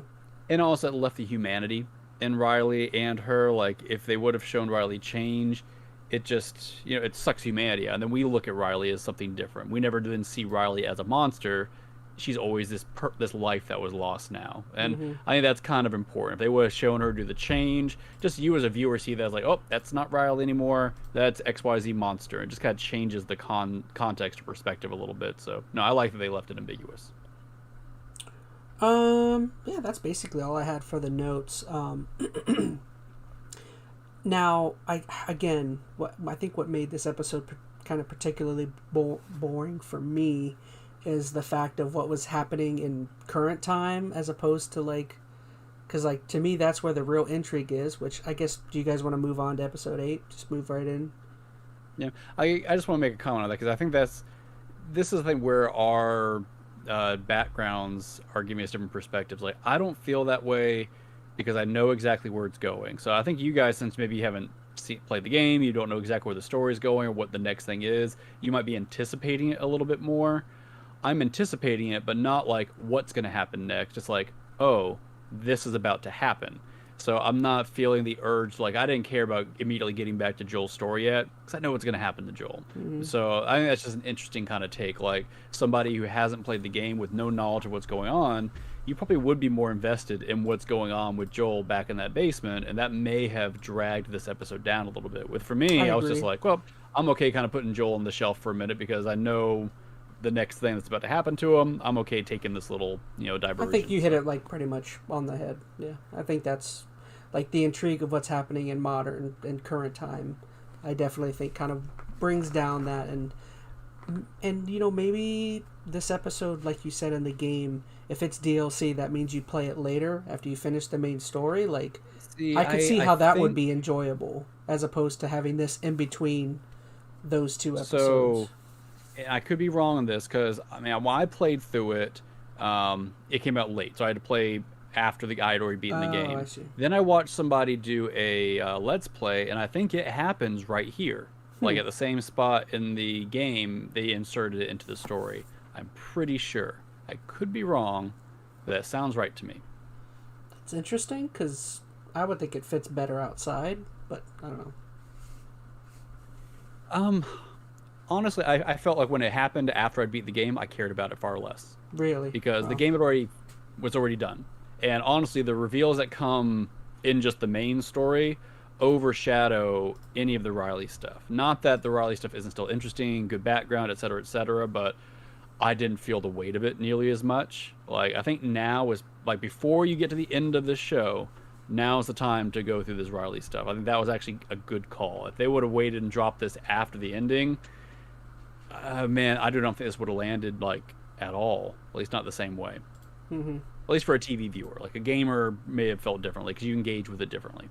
And also it left the humanity in Riley and her. Like, if they would have shown Riley change, it just, it sucks humanity out. And then we look at Riley as something different. We never then see Riley as a monster. She's always this life that was lost now. And I think that's kind of important. If they would have shown her do the change, just you as a viewer see that as like, oh, that's not Riley anymore. That's XYZ monster. It just kind of changes the context or perspective a little bit. So, no, I like that they left it ambiguous. Yeah, that's basically all I had for the notes. Now, I think what made this episode kind of particularly boring for me is the fact of what was happening in current time, as opposed to, like, because, like, to me that's where the real intrigue is. Which I guess, do you guys want to move on to episode 8? Just move right in. Yeah, I just want to make a comment on that because I think this is the thing where our backgrounds are giving us different perspectives. Like I don't feel that way because I know exactly where it's going. So I think you guys, since maybe you haven't played the game, you don't know exactly where the story is going or what the next thing is, you might be anticipating it a little bit more. I'm anticipating it, but not like what's going to happen next. It's like, oh, this is about to happen. So I'm not feeling the urge. Like I didn't care about immediately getting back to Joel's story yet because I know what's going to happen to Joel. Mm-hmm. So I think that's just an interesting kind of take. Like somebody who hasn't played the game with no knowledge of what's going on, you probably would be more invested in what's going on with Joel back in that basement, and that may have dragged this episode down a little bit. With for me, I was just like, well, I'm okay kind of putting Joel on the shelf for a minute because I know the next thing that's about to happen to him. I'm okay taking this little, diversion. I think you hit it like pretty much on the head. Yeah, I think that's like the intrigue of what's happening in modern and current time. I definitely think kind of brings down that and maybe this episode, like you said in the game, if it's DLC, that means you play it later after you finish the main story. Like I could see how that would be enjoyable as opposed to having this in between those two episodes. So I could be wrong on this because when I played through it, it came out late, so I had to play after I had already beaten the game. I see. Then I watched somebody do a Let's Play, and I think it happens right here. Like at the same spot in the game, they inserted it into the story. I'm pretty sure. I could be wrong, but that sounds right to me. It's interesting because I would think it fits better outside, but I don't know. Honestly, I felt like when it happened after I beat the game, I cared about it far less. Really? Because the game was already done. And honestly, the reveals that come in just the main story overshadow any of the Riley stuff. Not that the Riley stuff isn't still interesting, good background, etc., but I didn't feel the weight of it nearly as much. Like I think now is like before you get to the end of the show, now's the time to go through this Riley stuff. I think that was actually a good call. If they would have waited and dropped this after the ending, man, I do not think this would have landed like at all. At least not the same way. Mm-hmm. At least for a TV viewer. Like a gamer may have felt differently because you engage with it differently.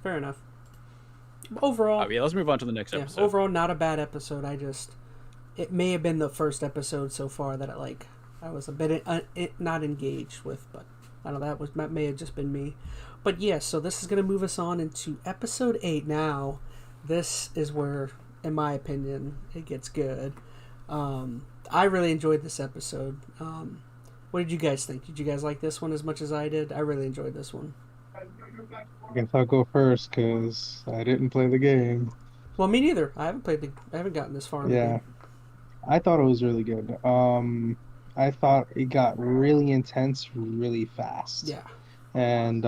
Fair enough. Overall, yeah, let's move on to the next episode. Overall, not a bad episode. It may have been the first episode so far that I was a bit not engaged with, but I don't know, that may have just been me. But yes, so this is going to move us on into episode 8 now. This is where, in my opinion, it gets good. I really enjoyed this episode. What did you guys think? Did you guys like this one as much as I did? I really enjoyed this one. I guess I'll go first because I didn't play the game. Well, me neither. I haven't gotten this far in the game. I thought it was really good. I thought it got really intense really fast. Yeah. And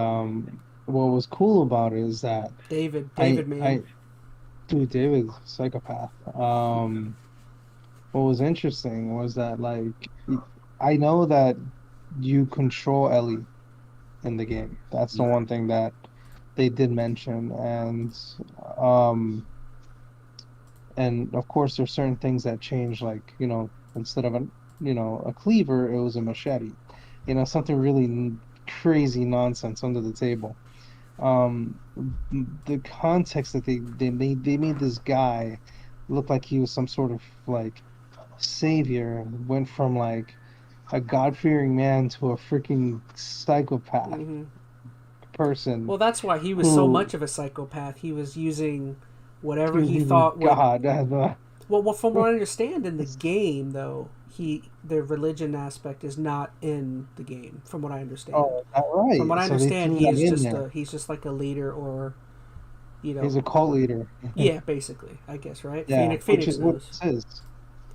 what was cool about it is that David's David's a psychopath. What was interesting was that I know that you control Ellie in the game. That's the one thing that they did mention, and of course there's certain things that change, like instead of a cleaver, it was a machete, something really crazy nonsense under the table. The context that they made this guy look like he was some sort of savior, went from a God-fearing man to a freaking psychopath person. Well, that's why he was so much of a psychopath. He was using whatever he thought God. Well, from what I understand in the game, though, the religion aspect is not in the game. From what I understand. Oh, right. From what I understand, he's just like a leader, or he's a cult leader. Yeah, basically, I guess, right? Yeah, Phoenix which is knows. what it is.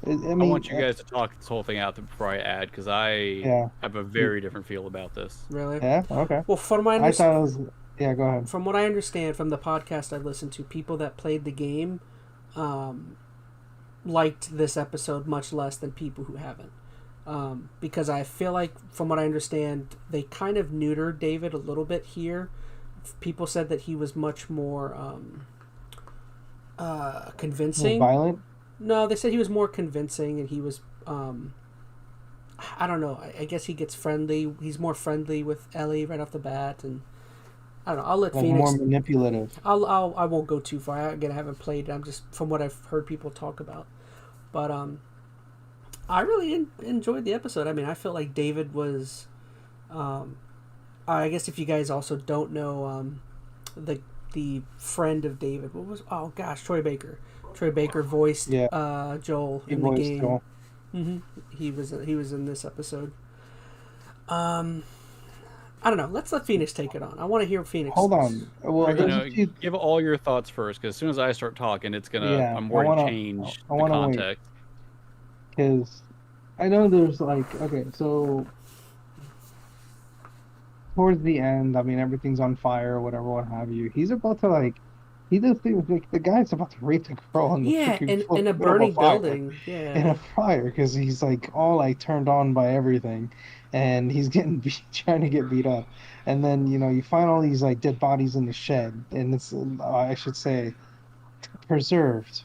I want you guys to talk this whole thing out before I add, because I have a very different feel about this. Really? Yeah. Okay. Well, from my understanding, I thought it was. Yeah, go ahead. From what I understand from the podcast I've listened to, people that played the game liked this episode much less than people who haven't. Because I feel like, from what I understand, they kind of neutered David a little bit here. People said that he was much more convincing. More violent? No, they said he was more convincing, and he was, I don't know, I guess he gets friendly. He's more friendly with Ellie right off the bat, and I don't know. I'll let like Phoenix. more manipulative. I won't go too far. Again, I haven't played it. I'm just from what I've heard people talk about. But I really enjoyed the episode. I mean, I felt like David was. I guess if you guys also don't know, the friend of David, what was? Oh gosh, Troy Baker. Troy Baker voiced Joel in the game. Joel. Mm-hmm. He was in this episode. I don't know. Let's let Phoenix take it on. I want to hear Phoenix. Hold on. Well, give all your thoughts first, because as soon as I start talking, it's gonna. Yeah, I'm worried to change the context. Because I know there's like, okay, so towards the end, I mean, everything's on fire or whatever, what have you. He's about to like, he does things like the guy's about to rape the girl in the in a burning building, in a fire, because he's like all like turned on by everything, and he's getting trying to get beat up, and then you find all these like dead bodies in the shed, and it's I should say preserved.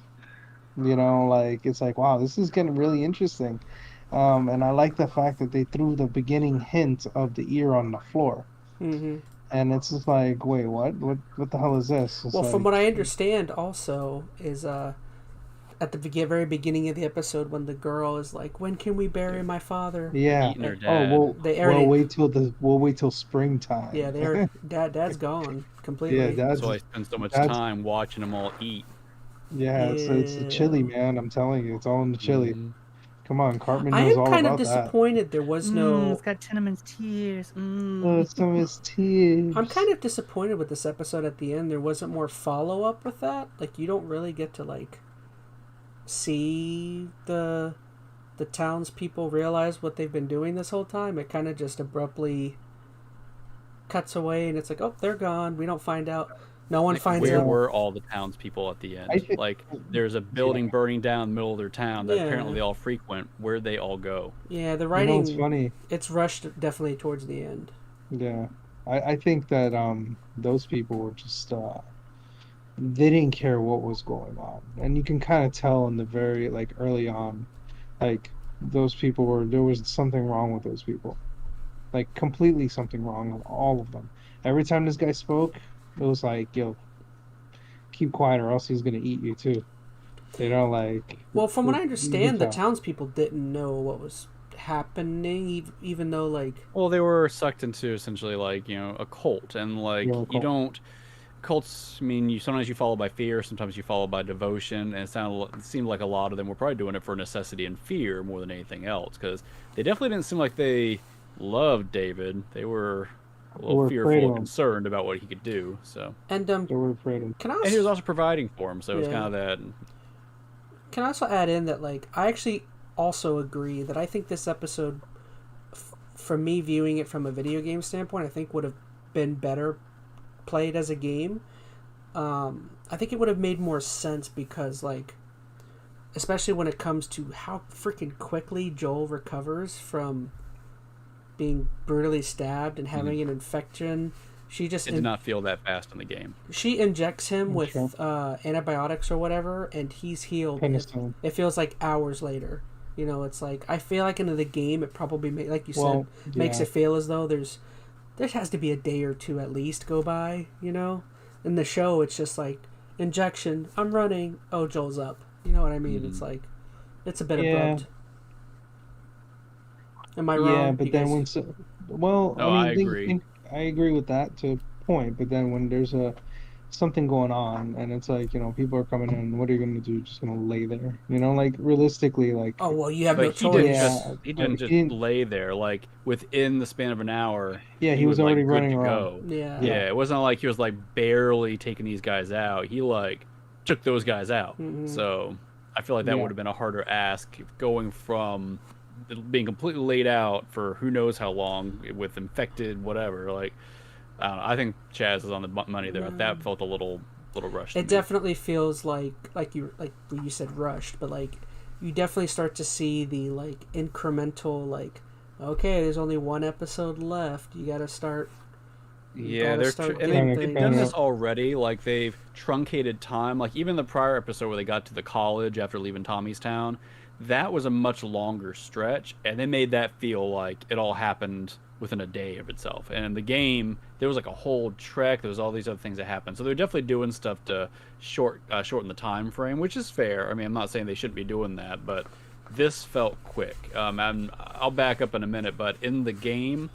Like it's like, wow, this is getting really interesting. And I like the fact that they threw the beginning hint of the ear on the floor. Mm-hmm. And it's just like, wait, what the hell is this? It's from what I understand also is at the very beginning of the episode when the girl is like, when can we bury my father? Yeah. Eating her dad. We'll wait till springtime. Yeah, dad's gone completely. Yeah, that's why I spend so much time watching them all eat. Yeah, it's the chili, man. I'm telling you, it's all in the chili. Mm-hmm. Come on, Cartman knows all about that. I am kind of disappointed there was no... It's got Teneman's tears. Oh, some of his tears. I'm kind of disappointed with this episode at the end. There wasn't more follow-up with that. Like, you don't really get to, like, see the townspeople realize what they've been doing this whole time. It kind of just abruptly cuts away, and it's like, oh, they're gone. We don't find out. No one finds out. Where were all the townspeople at the end? Like, there's a building burning down in the middle of their town that apparently they all frequent. Where'd they all go? Yeah, the writing... it's funny. It's rushed definitely towards the end. Yeah. I think that those people were just... they didn't care what was going on. And you can kind of tell in the very, like, early on, like, those people were... There was something wrong with those people. Like, completely something wrong with all of them. Every time this guy spoke... It was like, yo, keep quiet or else he's going to eat you too. Like... Well, from what I understand, the townspeople didn't know what was happening, even though, like... Well, they were sucked into, essentially, like, a cult. And, like, you don't... Cults, I mean, sometimes you follow by fear, sometimes you follow by devotion, and it seemed like a lot of them were probably doing it for necessity and fear more than anything else, because they definitely didn't seem like they loved David. They were... a little fearful and concerned about what he could do. So and they were afraid of him. And he was also providing for him, so it was kind of that. Can I also add in that, like, I actually also agree that I think this episode, for me viewing it from a video game standpoint, I think would have been better played as a game. I think it would have made more sense because, like, especially when it comes to how freaking quickly Joel recovers from being brutally stabbed and having an infection. She just... It did not feel that fast in the game. She injects him with antibiotics or whatever, and he's healed. It feels like hours later. It's like... I feel like in the game, it probably, like you said, makes it feel as though there has to be a day or two at least go by, In the show, it's just like, injection, I'm running, oh, Joel's up. You know what I mean? It's like... It's a bit abrupt. Am I wrong? Yeah, but then I agree. I agree with that to a point. But then when there's something going on, and it's like people are coming in, what are you going to do? Just going to lay there? Like realistically, like. Oh well, you have no choice. He didn't just lay there. Like within the span of an hour. Yeah, he was already running around. Go. Yeah, it wasn't like he was like barely taking these guys out. He like took those guys out. Mm-hmm. So I feel like that would have been a harder ask going from being completely laid out for who knows how long with infected whatever. Like, I don't know, I think Chaz is on the money there. That felt a little rushed. It definitely feels like you said rushed, but like you definitely start to see the like incremental, like, okay, there's only one episode left. You got to start Yeah, gotta start and getting they've done this already. Like they've truncated time. Like even the prior episode where they got to the college after leaving Tommy's town, that was a much longer stretch, and they made that feel like it all happened within a day of itself. And in the game, there was like a whole trek. There was all these other things that happened. So they're definitely doing stuff to shorten the time frame, which is fair. I mean, I'm not saying they shouldn't be doing that, but this felt quick. I'll back up in a minute, but in the game,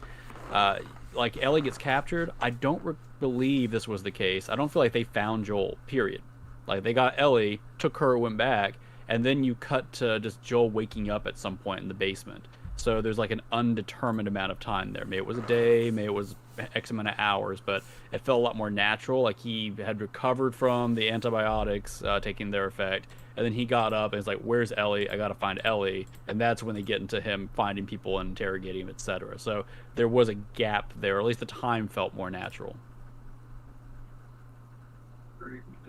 like Ellie gets captured, I don't believe this was the case. I don't feel like they found Joel, period. Like they got Ellie, took her, went back, and then you cut to just Joel waking up at some point in the basement. So there's like an undetermined amount of time there. Maybe it was a day, maybe it was X amount of hours, but it felt a lot more natural. Like he had recovered from the antibiotics taking their effect, and then he got up and it's like, where's Ellie? I gotta find Ellie. And that's when they get into him finding people and interrogating him, etc. So there was a gap there, or at least the time felt more natural.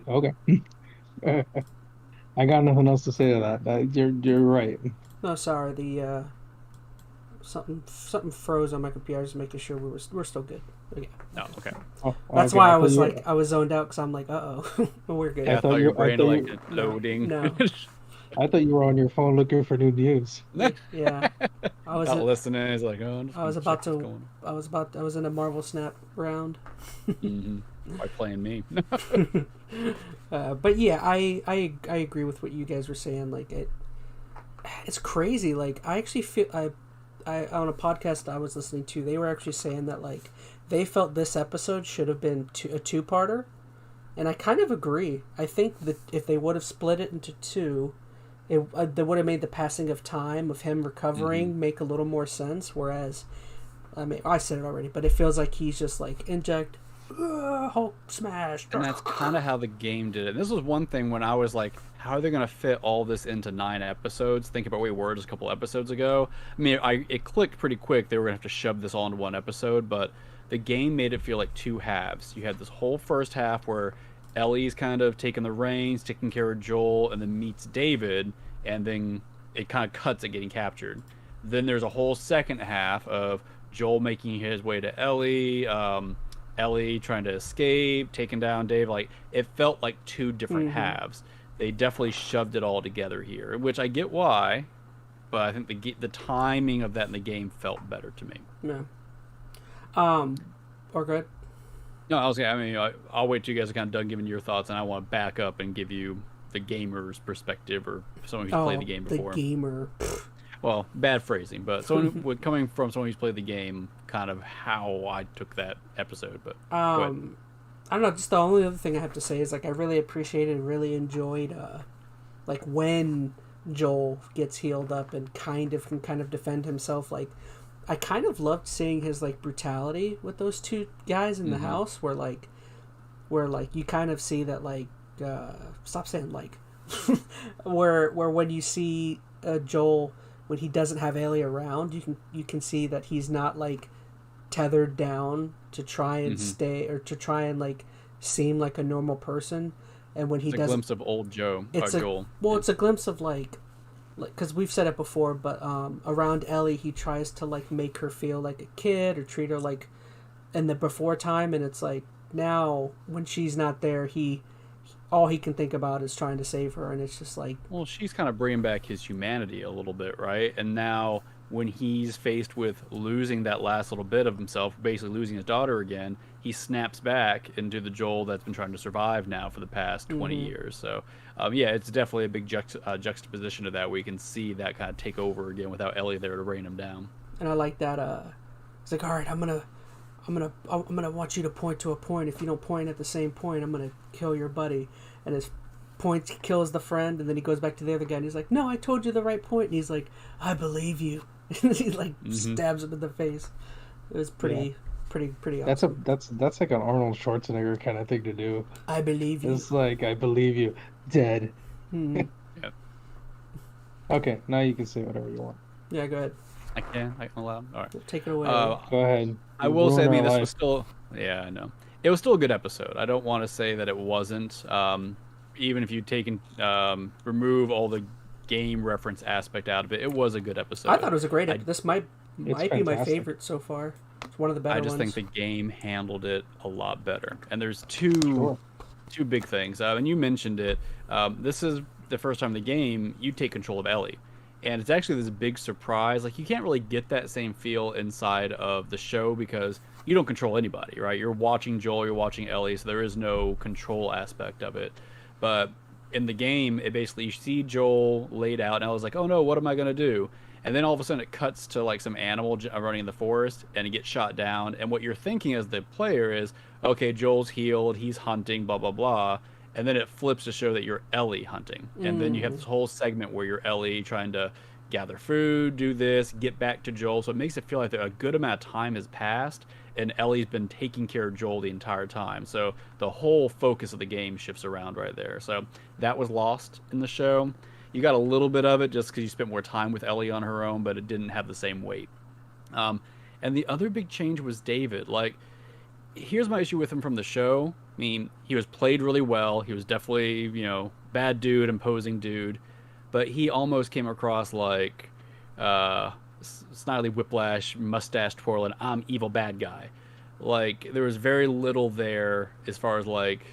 Okay. I got nothing else to say to that. You're right. No, sorry. The something froze on my computer. I was making sure we're still good. Okay. Oh, okay. That's why I was like, I was zoned out because I'm like, we're good. Yeah, I thought your brain like loading. No. I thought you were on your phone looking for new news. Yeah, I was not listening. It's like, I was in a Marvel Snap round. By playing me. But yeah, I agree with what you guys were saying. Like it's crazy. Like I actually feel I on a podcast I was listening to, they were actually saying that like they felt this episode should have been a two-parter, and I kind of agree. I think that if they would have split it into two, they would have made the passing of time of him recovering make a little more sense. Whereas, I mean, I said it already, but it feels like he's just like inject, Hulk smash. And that's kind of how the game did it. And this was one thing when I was like, how are they going to fit all this into 9 episodes? Think about where we were just a couple episodes ago. I mean, it clicked pretty quick. They were going to have to shove this all into one episode, but the game made it feel like 2 halves. You had this whole first half where Ellie's kind of taking the reins, taking care of Joel, and then meets David, and then it kind of cuts at getting captured. Then there's a whole second half of Joel making his way to Ellie, Ellie trying to escape, taking down Dave. Like, it felt like 2 different halves. They definitely shoved it all together here, which I get why, but I think the timing of that in the game felt better to me. No. Or good. No, I'll wait till you guys are kind of done giving your thoughts, and I want to back up and give you the gamer's perspective, or someone who's played the game before. The gamer. Well, bad phrasing, but someone coming from someone who's played the game, kind of how I took that episode. But I don't know. Just the only other thing I have to say is like I really appreciated, really enjoyed, like when Joel gets healed up and can kind of defend himself. Like I kind of loved seeing his like brutality with those 2 guys in the house, where you kind of see that like stop saying like where when you see Joel when he doesn't have Ellie around, you can see that he's not like tethered down to try and stay or to try and like seem like a normal person, and when he does, a glimpse of old Joel. It's a glimpse of like because we've said it before, but around Ellie he tries to like make her feel like a kid or treat her like in the before time, and it's like now when she's not there, all he can think about is trying to save her, and it's just like, well, she's kind of bringing back his humanity a little bit, right? And now when he's faced with losing that last little bit of himself, basically losing his daughter again, he snaps back into the Joel that's been trying to survive now for the past 20 years. So yeah, it's definitely a big juxtaposition to that, where you can see that kind of take over again without Ellie there to rein him down. And I like that it's like, all right, I'm gonna want you to point to a point. If you don't point at the same point, I'm gonna kill your buddy. And his point kills the friend, and then he goes back to the other guy and he's like, no, I told you the right point. And he's like, I believe you. And he like stabs him in the face. It was pretty awesome. That's like an Arnold Schwarzenegger kind of thing to do. I believe you. It's like, I believe you. Dead. Yep. Okay, now you can say whatever you want. Yeah, go ahead. I can allow. All right. Take it away. Go ahead. I will say, this was still... Yeah, I know. It was still a good episode. I don't want to say that it wasn't. Even if you remove all the game reference aspect out of it, it was a good episode. I thought it was a great episode. This might be my fantastic. favorite so far. It's one of the better I just ones. think the game handled it a lot better. And there's two Sure. big things. And you mentioned it. This is the first time in the game you take control of Ellie. And it's actually this big surprise. Like, you can't really get that same feel inside of the show because you don't control anybody, right? You're watching Joel, you're watching Ellie, so there is no control aspect of it. But in the game, it basically, you see Joel laid out, and Ellie's like, oh no, what am I going to do? And then all of a sudden it cuts to like some animal running in the forest, and he gets shot down. And what you're thinking as the player is, okay, Joel's healed, he's hunting, blah, blah, blah. And then it flips to show that you're Ellie hunting. And then you have this whole segment where you're Ellie trying to gather food, do this, get back to Joel. So it makes it feel like a good amount of time has passed, and Ellie's been taking care of Joel the entire time. So the whole focus of the game shifts around right there. So that was lost in the show. You got a little bit of it just because you spent more time with Ellie on her own, but it didn't have the same weight. And the other big change was David. Like, here's my issue with him from the show. I mean, he was played really well. He was definitely, bad dude, imposing dude. But he almost came across like Snidely Whiplash, mustache twirling, I'm evil bad guy. Like, there was very little there as far as like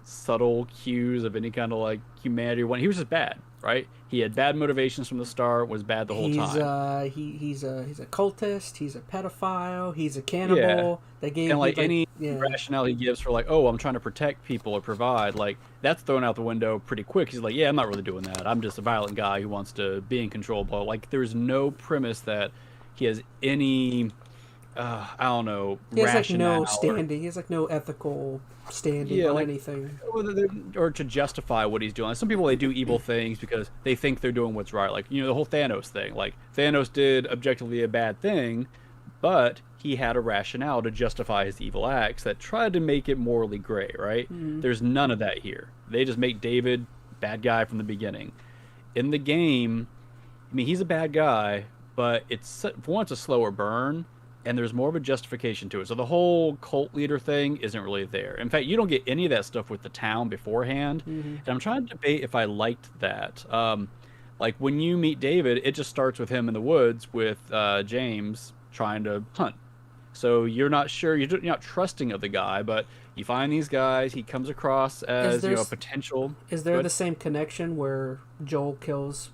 subtle cues of any kind of like humanity. When he was just bad, right? He had bad motivations from the start, was bad the whole time. He's a cultist, he's a pedophile, he's a cannibal. They gave and like him, any rationale he gives for like, oh, I'm trying to protect people or provide, like that's thrown out the window pretty quick. He's like, yeah, I'm not really doing that. I'm just a violent guy who wants to be in control. But like, there's no premise that he has any, I don't know, he has rationale. like no standing. He has like no ethical standing on anything. Or to justify what he's doing. Like, some people, they do evil things because they think they're doing what's right. Like, the whole Thanos thing. Like, Thanos did objectively a bad thing, but he had a rationale to justify his evil acts that tried to make it morally gray, right? There's none of that here. They just make David bad guy from the beginning. In the game, I mean, he's a bad guy, but it's, for once, a slower burn, and there's more of a justification to it. So the whole cult leader thing isn't really there. In fact, you don't get any of that stuff with the town beforehand, and I'm trying to debate if I liked that. Like, when you meet David, it just starts with him in the woods with James trying to hunt. So you're not sure, you're not trusting of the guy, but you find these guys, he comes across as a potential... Is there the same connection where Joel kills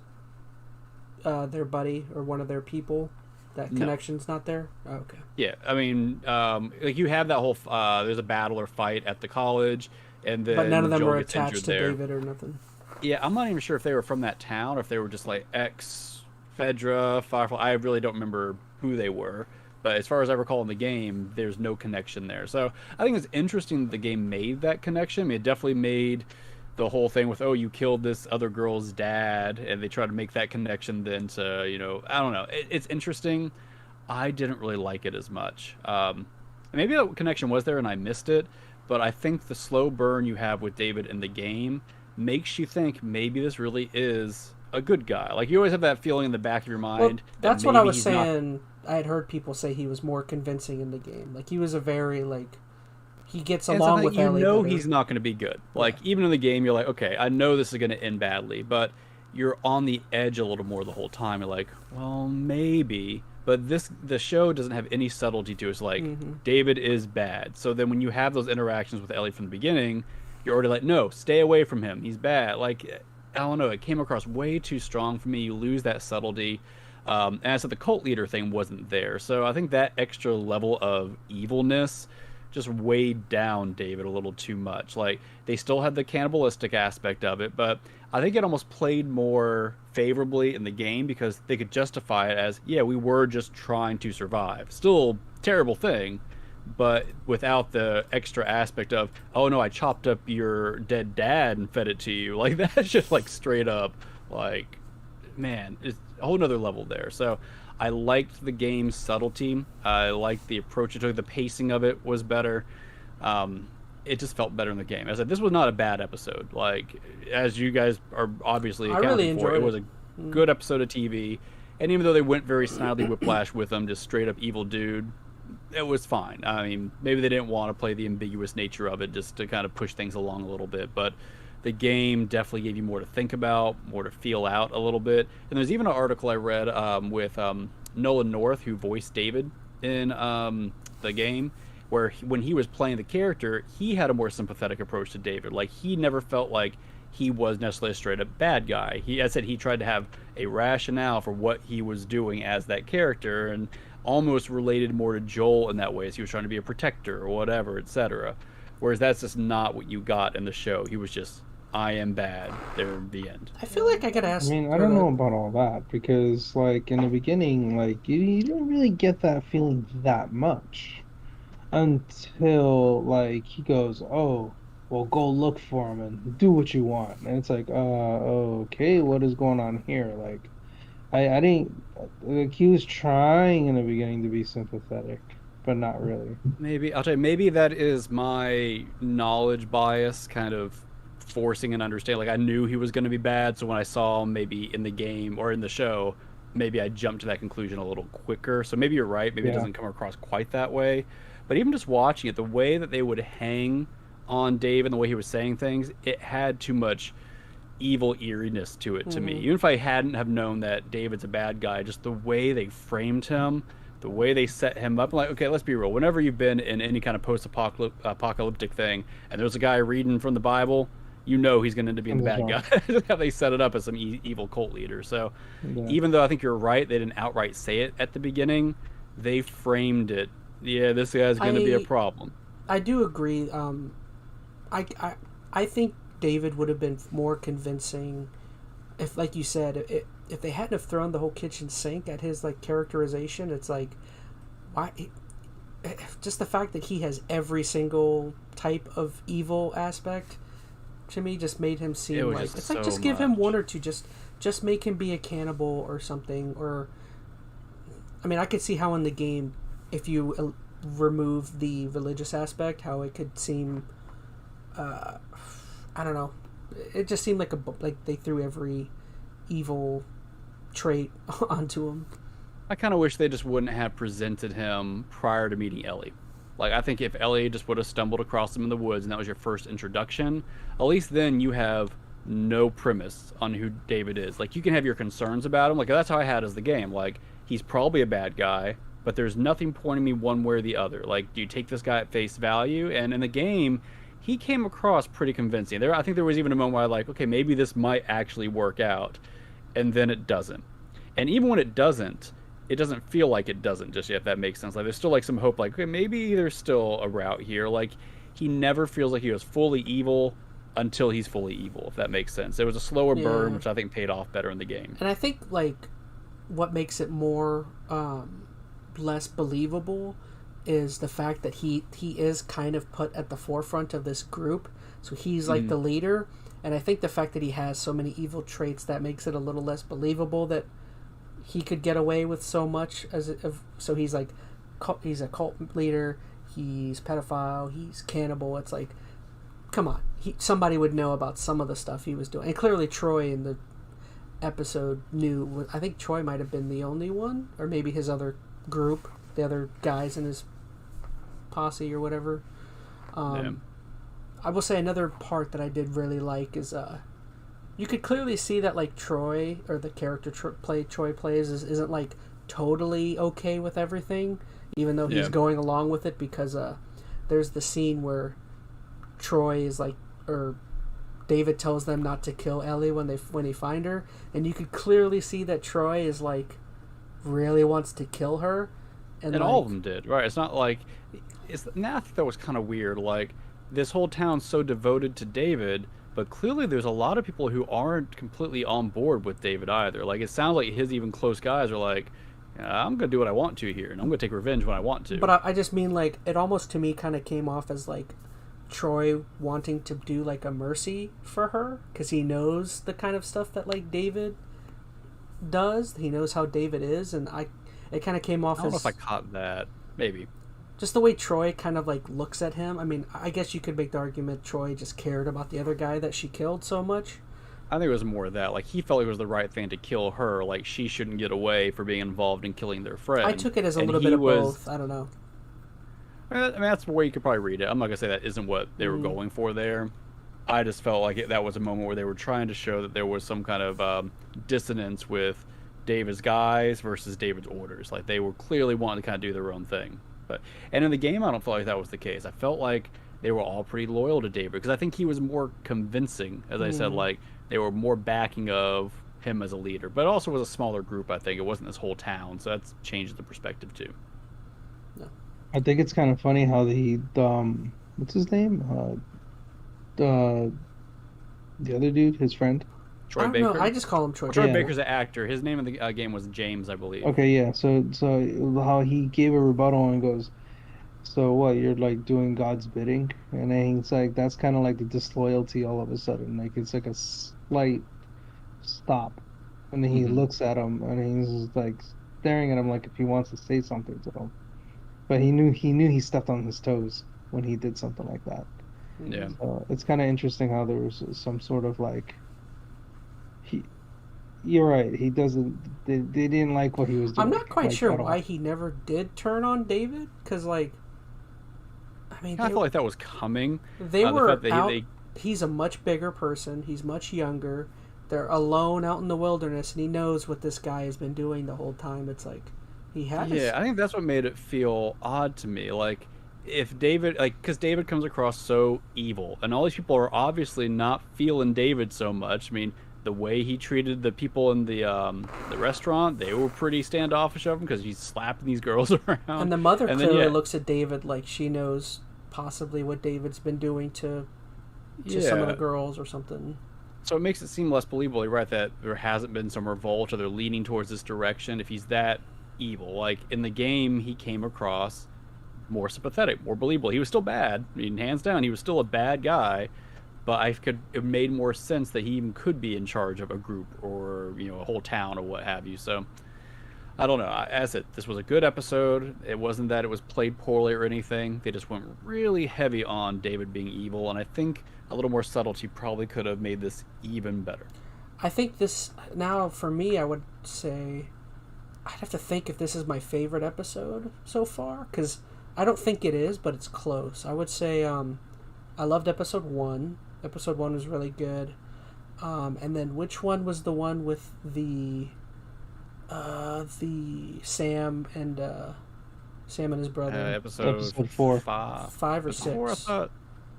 their buddy or one of their people? That connection's not there? Oh, okay. Yeah, I mean, like, you have that whole... there's a battle or fight at the college, and then but none of them Joel were gets attached to there. David or nothing. Yeah, I'm not even sure if they were from that town or if they were just like ex-Fedra, Firefly. I really don't remember who they were. But as far as I recall in the game, there's no connection there. So I think it's interesting that the game made that connection. I mean, it definitely made the whole thing with, oh, you killed this other girl's dad, and they try to make that connection then to, I don't know. It's interesting. I didn't really like it as much. Maybe that connection was there and I missed it, but I think the slow burn you have with David in the game makes you think maybe this really is a good guy. Like, you always have that feeling in the back of your mind. Well, that's what I was saying. Not... I had heard people say he was more convincing in the game. Like, he was a very, like, he gets along with Ellie. He's not going to be good. Like, even in the game, you're like, okay, I know this is going to end badly, but you're on the edge a little more the whole time. You're like, well, maybe. But the show doesn't have any subtlety to it. It's like, David is bad. So then when you have those interactions with Ellie from the beginning, you're already like, no, stay away from him. He's bad. Like, I don't know. It came across way too strong for me. You lose that subtlety. And I said the cult leader thing wasn't there. So I think that extra level of evilness just weighed down David a little too much. Like, they still had the cannibalistic aspect of it, but I think it almost played more favorably in the game because they could justify it as, yeah, we were just trying to survive. Still terrible thing, but without the extra aspect of, oh no, I chopped up your dead dad and fed it to you. Like, that's just like straight up, like, man, it's a whole nother level there. So I liked the game's subtlety. I liked the approach it took. The pacing of it was better. It just felt better in the game. As I said, this was not a bad episode. Like, as you guys are obviously accounting for, it was a good episode of TV. And even though they went very Snidely Whiplash with them, just straight up evil dude, it was fine. I mean, maybe they didn't want to play the ambiguous nature of it just to kind of push things along a little bit, but the game definitely gave you more to think about, more to feel out a little bit. And there's even an article I read with Nolan North, who voiced David in the game, where when he was playing the character, he had a more sympathetic approach to David. Like, he never felt like he was necessarily a straight up bad guy. I said he tried to have a rationale for what he was doing as that character, and almost related more to Joel in that way, as he was trying to be a protector or whatever, etc. Whereas that's just not what you got in the show. He was just, I am bad. There, the end. I feel like I gotta ask. I mean, I don't know about all that, because like in the beginning, like you don't really get that feeling that much until like he goes, oh, well, go look for him and do what you want. And it's like, okay, what is going on here? Like, I didn't, like, he was trying in the beginning to be sympathetic, but not really. Maybe, I'll tell you, maybe that is my knowledge bias kind of forcing an understanding. Like, I knew he was going to be bad, so when I saw him maybe in the game or in the show, maybe I jumped to that conclusion a little quicker. So maybe you're right. Maybe it doesn't come across quite that way. But even just watching it, the way that they would hang on Dave and the way he was saying things, it had too much evil eeriness to it to me. Even if I hadn't have known that David's a bad guy, just the way they framed him, the way they set him up. I'm like, okay, let's be real. Whenever you've been in any kind of post-apocalyptic thing and there's a guy reading from the Bible, you know he's going to end up being the bad guy. How they set it up as some evil cult leader. So even though I think you're right, they didn't outright say it at the beginning, they framed it. Yeah, this guy's going to be a problem. I do agree. I think David would have been more convincing if, like you said, if they hadn't have thrown the whole kitchen sink at his like characterization. It's like, why? Just the fact that he has every single type of evil aspect to me just made him seem like it's like, just give him one or two, just make him be a cannibal or something. Or I mean, I could see how in the game, if you remove the religious aspect, how it could seem, I don't know, it just seemed like like they threw every evil trait onto him. I kind of wish they just wouldn't have presented him prior to meeting Ellie. Like, I think if Ellie just would have stumbled across him in the woods and that was your first introduction, at least then you have no premise on who David is. Like, you can have your concerns about him. Like, that's how I had as the game. Like, he's probably a bad guy, but there's nothing pointing me one way or the other. Like, do you take this guy at face value? And in the game, he came across pretty convincing. I think there was even a moment where I like, okay, maybe this might actually work out, and then it doesn't. And even when it doesn't feel like it doesn't just yet, if that makes sense. Like, there's still like some hope, like, okay, maybe there's still a route here. Like, he never feels like he was fully evil until he's fully evil, if that makes sense. It was a slower burn, which I think paid off better in the game. And I think like what makes it more less believable is the fact that he is kind of put at the forefront of this group, so he's like the leader. And I think the fact that he has so many evil traits, that makes it a little less believable that he could get away with so much. So he's like, he's a cult leader, he's pedophile, he's cannibal. It's like, come on, somebody would know about some of the stuff he was doing. And clearly Troy in the episode knew. I think Troy might have been the only one, or maybe his other group, the other guys in his posse or whatever. I will say another part that I did really like is you could clearly see that like Troy, or the character Troy plays, isn't like totally okay with everything, even though he's going along with it, because there's the scene where Troy is like, or David tells them not to kill Ellie when they find her, and you could clearly see that Troy is like really wants to kill her, and like, all of them did, right? It's not like I think that was kind of weird. Like, this whole town's so devoted to David, but clearly there's a lot of people who aren't completely on board with David either. Like, it sounds like his even close guys are like, I'm gonna do what I want to here, and I'm gonna take revenge when I want to. But I just mean, like, it almost to me kind of came off as like Troy wanting to do like a mercy for her, because he knows the kind of stuff that like David does. He knows how David is, and it kind of came off I don't as, know if I caught that. Maybe just the way Troy kind of like looks at him. I mean, I guess you could make the argument Troy just cared about the other guy that she killed so much. I think it was more of that. Like, he felt it was the right thing to kill her. Like, she shouldn't get away for being involved in killing their friend. I took it as a little bit of both. I don't know. I mean, that's the way you could probably read it. I'm not gonna say that isn't what they were going for there. I just felt like that was a moment where they were trying to show that there was some kind of dissonance with David's guys versus David's orders. Like, they were clearly wanting to kind of do their own thing. But and in the game, I don't feel like that was the case. I felt like they were all pretty loyal to David because I think he was more convincing. As I said, like they were more backing of him as a leader, but it also was a smaller group. I think it wasn't this whole town, so that's changed the perspective too. I think it's kind of funny how what's his name? The other dude, his friend. Troy I don't Baker. know. I just call him Troy. Troy Yeah. Baker's an actor. His name in the game was James, I believe. Okay, yeah. So how he gave a rebuttal and goes, "So what? You're like doing God's bidding?" And then he's like, "That's kind of like the disloyalty all of a sudden. Like it's like a slight stop." And then he looks at him and he's just like staring at him like if he wants to say something to him. But he knew he stepped on his toes when he did something like that. Yeah. So it's kind of interesting how there was some sort of like you're right. He doesn't. They didn't like what he was doing. I'm not quite like, sure at all. why he never did turn on David, because like, I mean, I felt like that was coming. they the were fact that out. He's a much bigger person. He's much younger. They're alone out in the wilderness, and he knows what this guy has been doing the whole time. It's like he has. Yeah, I think that's what made it feel odd to me. Like, if David, like, because David comes across so evil, and all these people are obviously not feeling David so much. I mean, the way he treated the people in the restaurant, they were pretty standoffish of him because he's slapping these girls around. And the mother And clearly then, looks at David like she knows possibly what David's been doing to some of the girls or something. So it makes it seem less believable, right, that there hasn't been some revolt or they're leaning towards this direction if he's that evil. Like, in the game, he came across more sympathetic, more believable. He was still bad. I mean, hands down, he was still a bad guy. But it made more sense that he even could be in charge of a group or, you know, a whole town or what have you. So, I don't know. As I said, this was a good episode. It wasn't that it was played poorly or anything. They just went really heavy on David being evil. And I think a little more subtlety probably could have made this even better. I think this, now for me, I would say, I'd have to think if this is my favorite episode so far. Because I don't think it is, but it's close. I would say I loved episode 1. Episode 1 was really good. And then which one was the one with the Sam and his brother? Episode 4. 5 or 6. 4, I thought.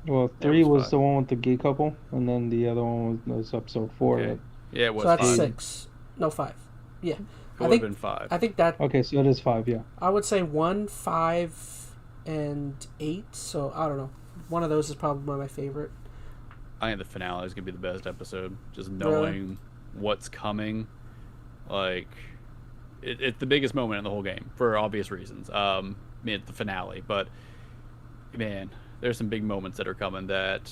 Well, 3 was 5. the one with the gay couple, and then the other one was episode 4. Okay. Right? Yeah, it was So that's 5. 6. No, 5. Yeah. It would have been 5. I think that... Okay, so it is 5, yeah. I would say 1, 5, and 8. So, I don't know. One of those is probably my favorite. I think the finale is going to be the best episode. Just knowing what's coming. Like, it's the biggest moment in the whole game for obvious reasons. I mean, it's the finale. But, man, there's some big moments that are coming that...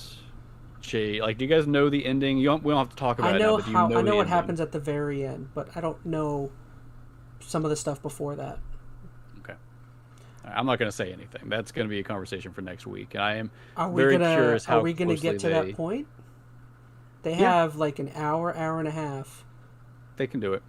Like, do you guys know the ending? We don't have to talk about it now, but do you know I know the what ending? happens at the very end, but I don't know some of the stuff before that. Okay. I'm not going to say anything. That's going to be a conversation for next week. I am Very curious how Are we going to get to that point? They have like an hour and a half. They can do it.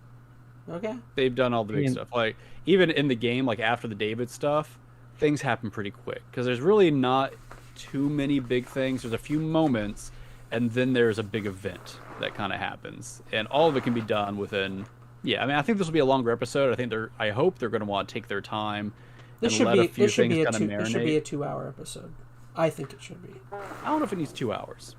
Okay. They've done all the big stuff. Like, even in the game, like after the David stuff, things happen pretty quick because there's really not too many big things. There's a few moments, and then there's a big event that kind of happens, and all of it can be done within. Yeah, I mean, I think this will be a longer episode. I hope they're going to want to take their time and let a few things kind of marinate. It should be a 2-hour episode. I think it should be. I don't know if it needs 2 hours.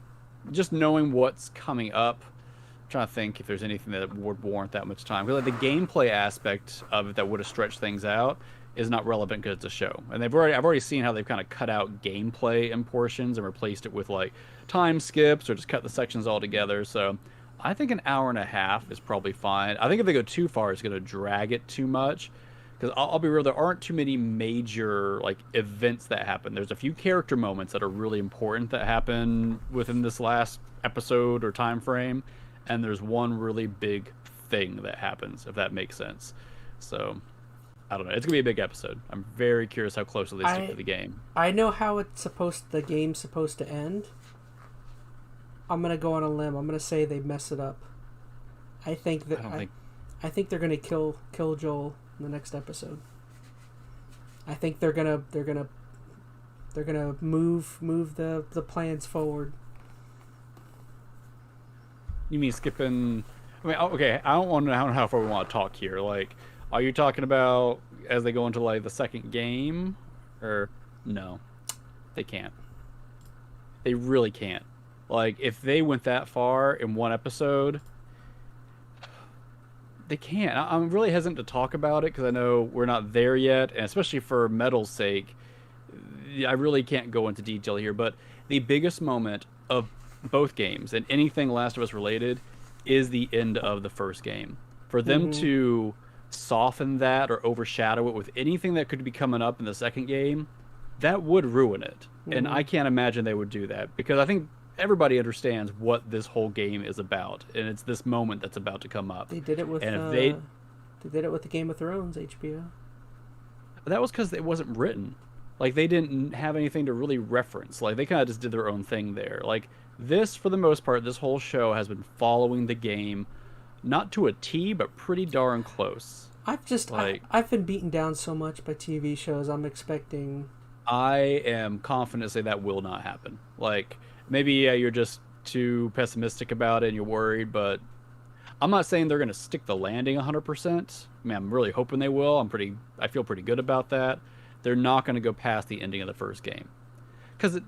Just knowing what's coming up. I'm trying to think if there's anything that would warrant that much time. Because like, the gameplay aspect of it that would have stretched things out is not relevant because it's a show. And I've already seen how they've kind of cut out gameplay in portions and replaced it with like time skips or just cut the sections all together. So I think an hour and a half is probably fine. I think if they go too far, it's going to drag it too much. Because I'll be real, there aren't too many major like events that happen. There's a few character moments that are really important that happen within this last episode or time frame, and there's one really big thing that happens, if that makes sense. So I don't know. It's gonna be a big episode. I'm very curious how closely they stick to the game. I know how the game's supposed to end. I'm gonna go on a limb. I'm gonna say they mess it up. I think they're gonna kill Joel in the next episode. I think they're gonna move the plans forward. You mean skipping? I mean, okay. I don't know how far we want to talk here. Like, are you talking about as they go into like the second game, Or no, they can't. They really can't. Like, if they went that far in one episode, they can't. I'm really hesitant to talk about it because I know we're not there yet, and especially for Metal's sake, I really can't go into detail here. But the biggest moment of both games and anything Last of Us related is the end of the first game. For them to soften that or overshadow it with anything that could be coming up in the second game, that would ruin it. And I can't imagine they would do that, because I think everybody understands what this whole game is about, and it's this moment that's about to come up. They did it with and if they did it with the Game of Thrones HBO. That was because it wasn't written. Like, they didn't have anything to really reference. Like, they kind of just did their own thing there. Like, this, for the most part, this whole show has been following the game, not to a T, but pretty darn close. I've been beaten down so much by TV shows. I'm expecting. I am confident to say that will not happen. Like, maybe you're just too pessimistic about it and you're worried, but I'm not saying they're going to stick the landing 100%. I mean, I'm really hoping they will. I feel pretty good about that. They're not going to go past the ending of the first game, because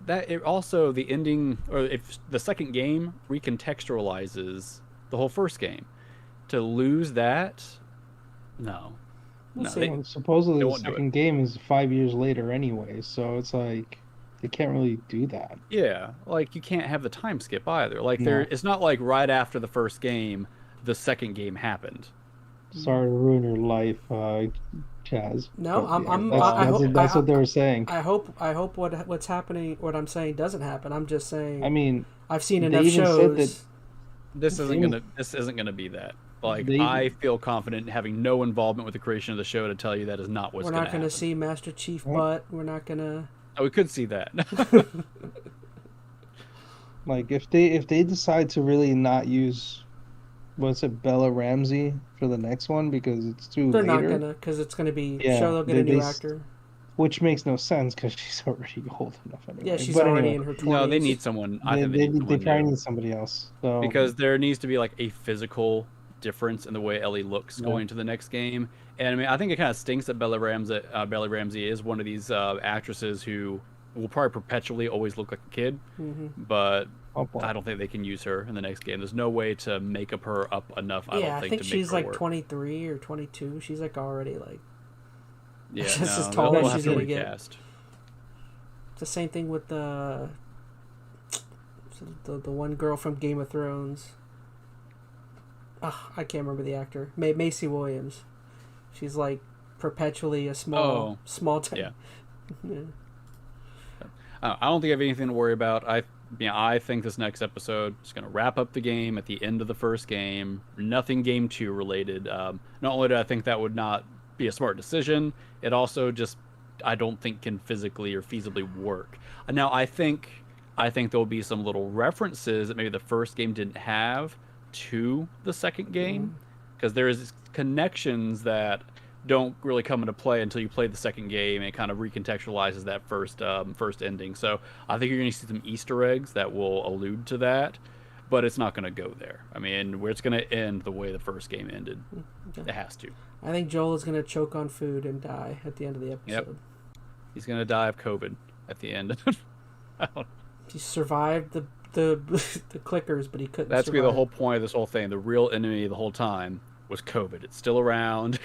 also the ending, or if the second game recontextualizes the whole first game, to lose that, no. Supposedly the second game is 5 years later anyway, so it's like they can't really do that. Yeah, like, you can't have the time skip either. Like, it's not like right after the first game, the second game happened. Sorry to ruin your life, Chaz. No, that's what they were saying. I hope what's happening, what I'm saying, doesn't happen. I'm just saying. I mean, I've seen enough shows. This isn't gonna be that. Like, I feel confident in having no involvement with the creation of the show to tell you that is not what's going to happen. We're not going to see Master Chief butt. We're not going to... Oh, we could see that. Like, if they decide to really not use, what's it, Bella Ramsey for the next one, because it's too They're later. Not going to, because it's going to be... sure, they'll get a new actor. Which makes no sense, because she's already old enough anyway. Yeah, she's already in her 20s. No, they need someone. I think they probably need somebody else. So. Because there needs to be, like, a physical difference in the way Ellie looks going to the next game. And I mean, I think it kind of stinks that Bella Ramsey is one of these actresses who will probably perpetually always look like a kid. But I don't think they can use her in the next game. There's no way to make up her up enough. I think she's like 23 or 22. She's like already like just as tall as she's gonna get. It's the same thing with the one girl from Game of Thrones. I can't remember the actor. Macy Williams. She's like perpetually a small type. Yeah. I don't think I have anything to worry about. I think this next episode is going to wrap up the game at the end of the first game. Nothing Game 2 related. Not only do I think that would not be a smart decision, it also just, I don't think, can physically or feasibly work. Now, I think there'll be some little references that maybe the first game didn't have to the second game, because there is connections that don't really come into play until you play the second game, and it kind of recontextualizes that first ending. So I think you're going to see some Easter eggs that will allude to that, but it's not going to go there. I mean, where it's going to end the way the first game ended. It has to. I think Joel is going to choke on food and die at the end of the episode. Yep. He's going to die of COVID at the end. He survived the clickers, but he couldn't. That's be the whole point of this whole thing. The real enemy the whole time was COVID. It's still around.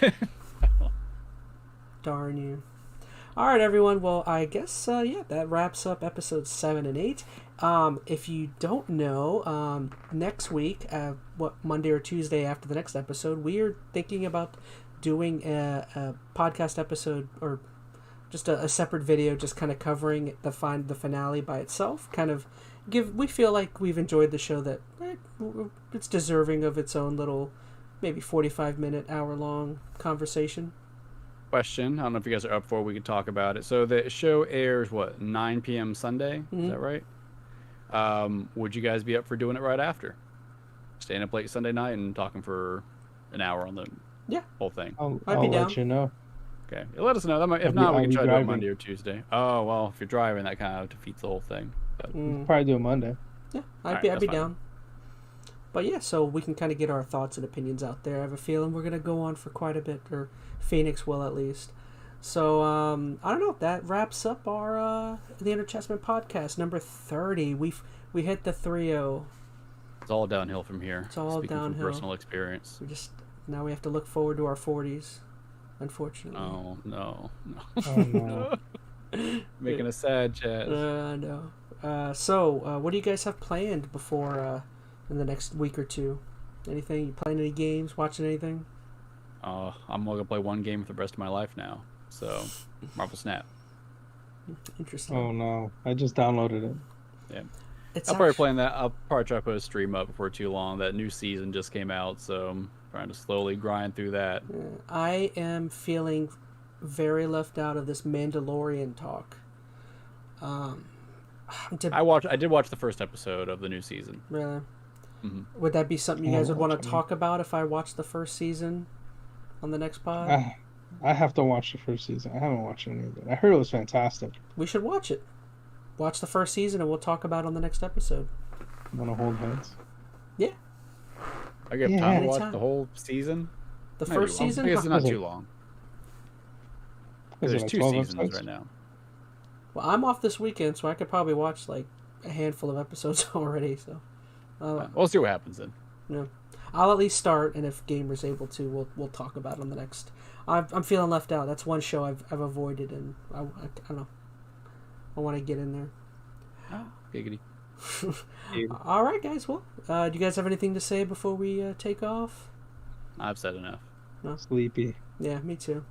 Darn you. All right, everyone. Well, I guess that wraps up episodes 7 and 8. If you don't know, next week, Monday or Tuesday after the next episode, we are thinking about doing a podcast episode, or just a separate video, just kind of covering the finale by itself. Kind of we feel like we've enjoyed the show, that it's deserving of its own little, maybe 45-minute, hour-long conversation. Question. I don't know if you guys are up for it. We could talk about it. So the show airs, 9 p.m. Sunday? Is that right? Would you guys be up for doing it right after? Staying up late Sunday night and talking for an hour on the whole thing? I'll let you know. Okay. Let us know. If not, we can try to do it Monday or Tuesday. Oh, well, if you're driving, that kind of defeats the whole thing. But... probably do it Monday. Yeah, I'd be down. But yeah, so we can kind of get our thoughts and opinions out there. I have a feeling we're going to go on for quite a bit, or Phoenix will at least. So I don't know. That wraps up our the EnteRChazmAN podcast number 30. We hit the 3-0. It's all downhill from here. It's all Speaking downhill. from personal experience. Now we have to look forward to our 40s, unfortunately. Oh no. Oh no. Making us sad, Chaz. No. So what do you guys have planned before in the next week or two? Anything? You playing any games? Watching anything? I'm only gonna play one game for the rest of my life now. So, Marvel Snap. Interesting. Oh no. I just downloaded it. Yeah. It's I'll probably playing that. I'll probably try to put a stream up before too long. That new season just came out, so I'm trying to slowly grind through that. I am feeling very left out of this Mandalorian talk. I did watch the first episode of the new season. Really? Mm-hmm. Would that be something you guys would want to talk about if I watched the first season on the next pod? I have to watch the first season. I haven't watched any of it. I heard it was fantastic. We should watch it. Watch the first season and we'll talk about it on the next episode. Want to hold hands? Yeah. I get time to watch the whole season. The first season? I guess it's not too long. Is it There's like 2 12 seasons episodes? right now. Well, I'm off this weekend, so I could probably watch like a handful of episodes already. So We'll see what happens then. Yeah, I'll at least start, and if Gamer's able to, we'll talk about it on the next. I'm feeling left out. That's one show I've avoided, and I don't know. I want to get in there. Giggity. All right, guys. Well, do you guys have anything to say before we take off? I've said enough. No? Sleepy. Yeah, me too.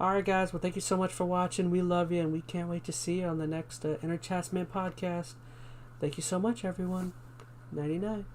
All right, guys. Well, thank you so much for watching. We love you, and we can't wait to see you on the next EnteRChazmAN podcast. Thank you so much, everyone. 99.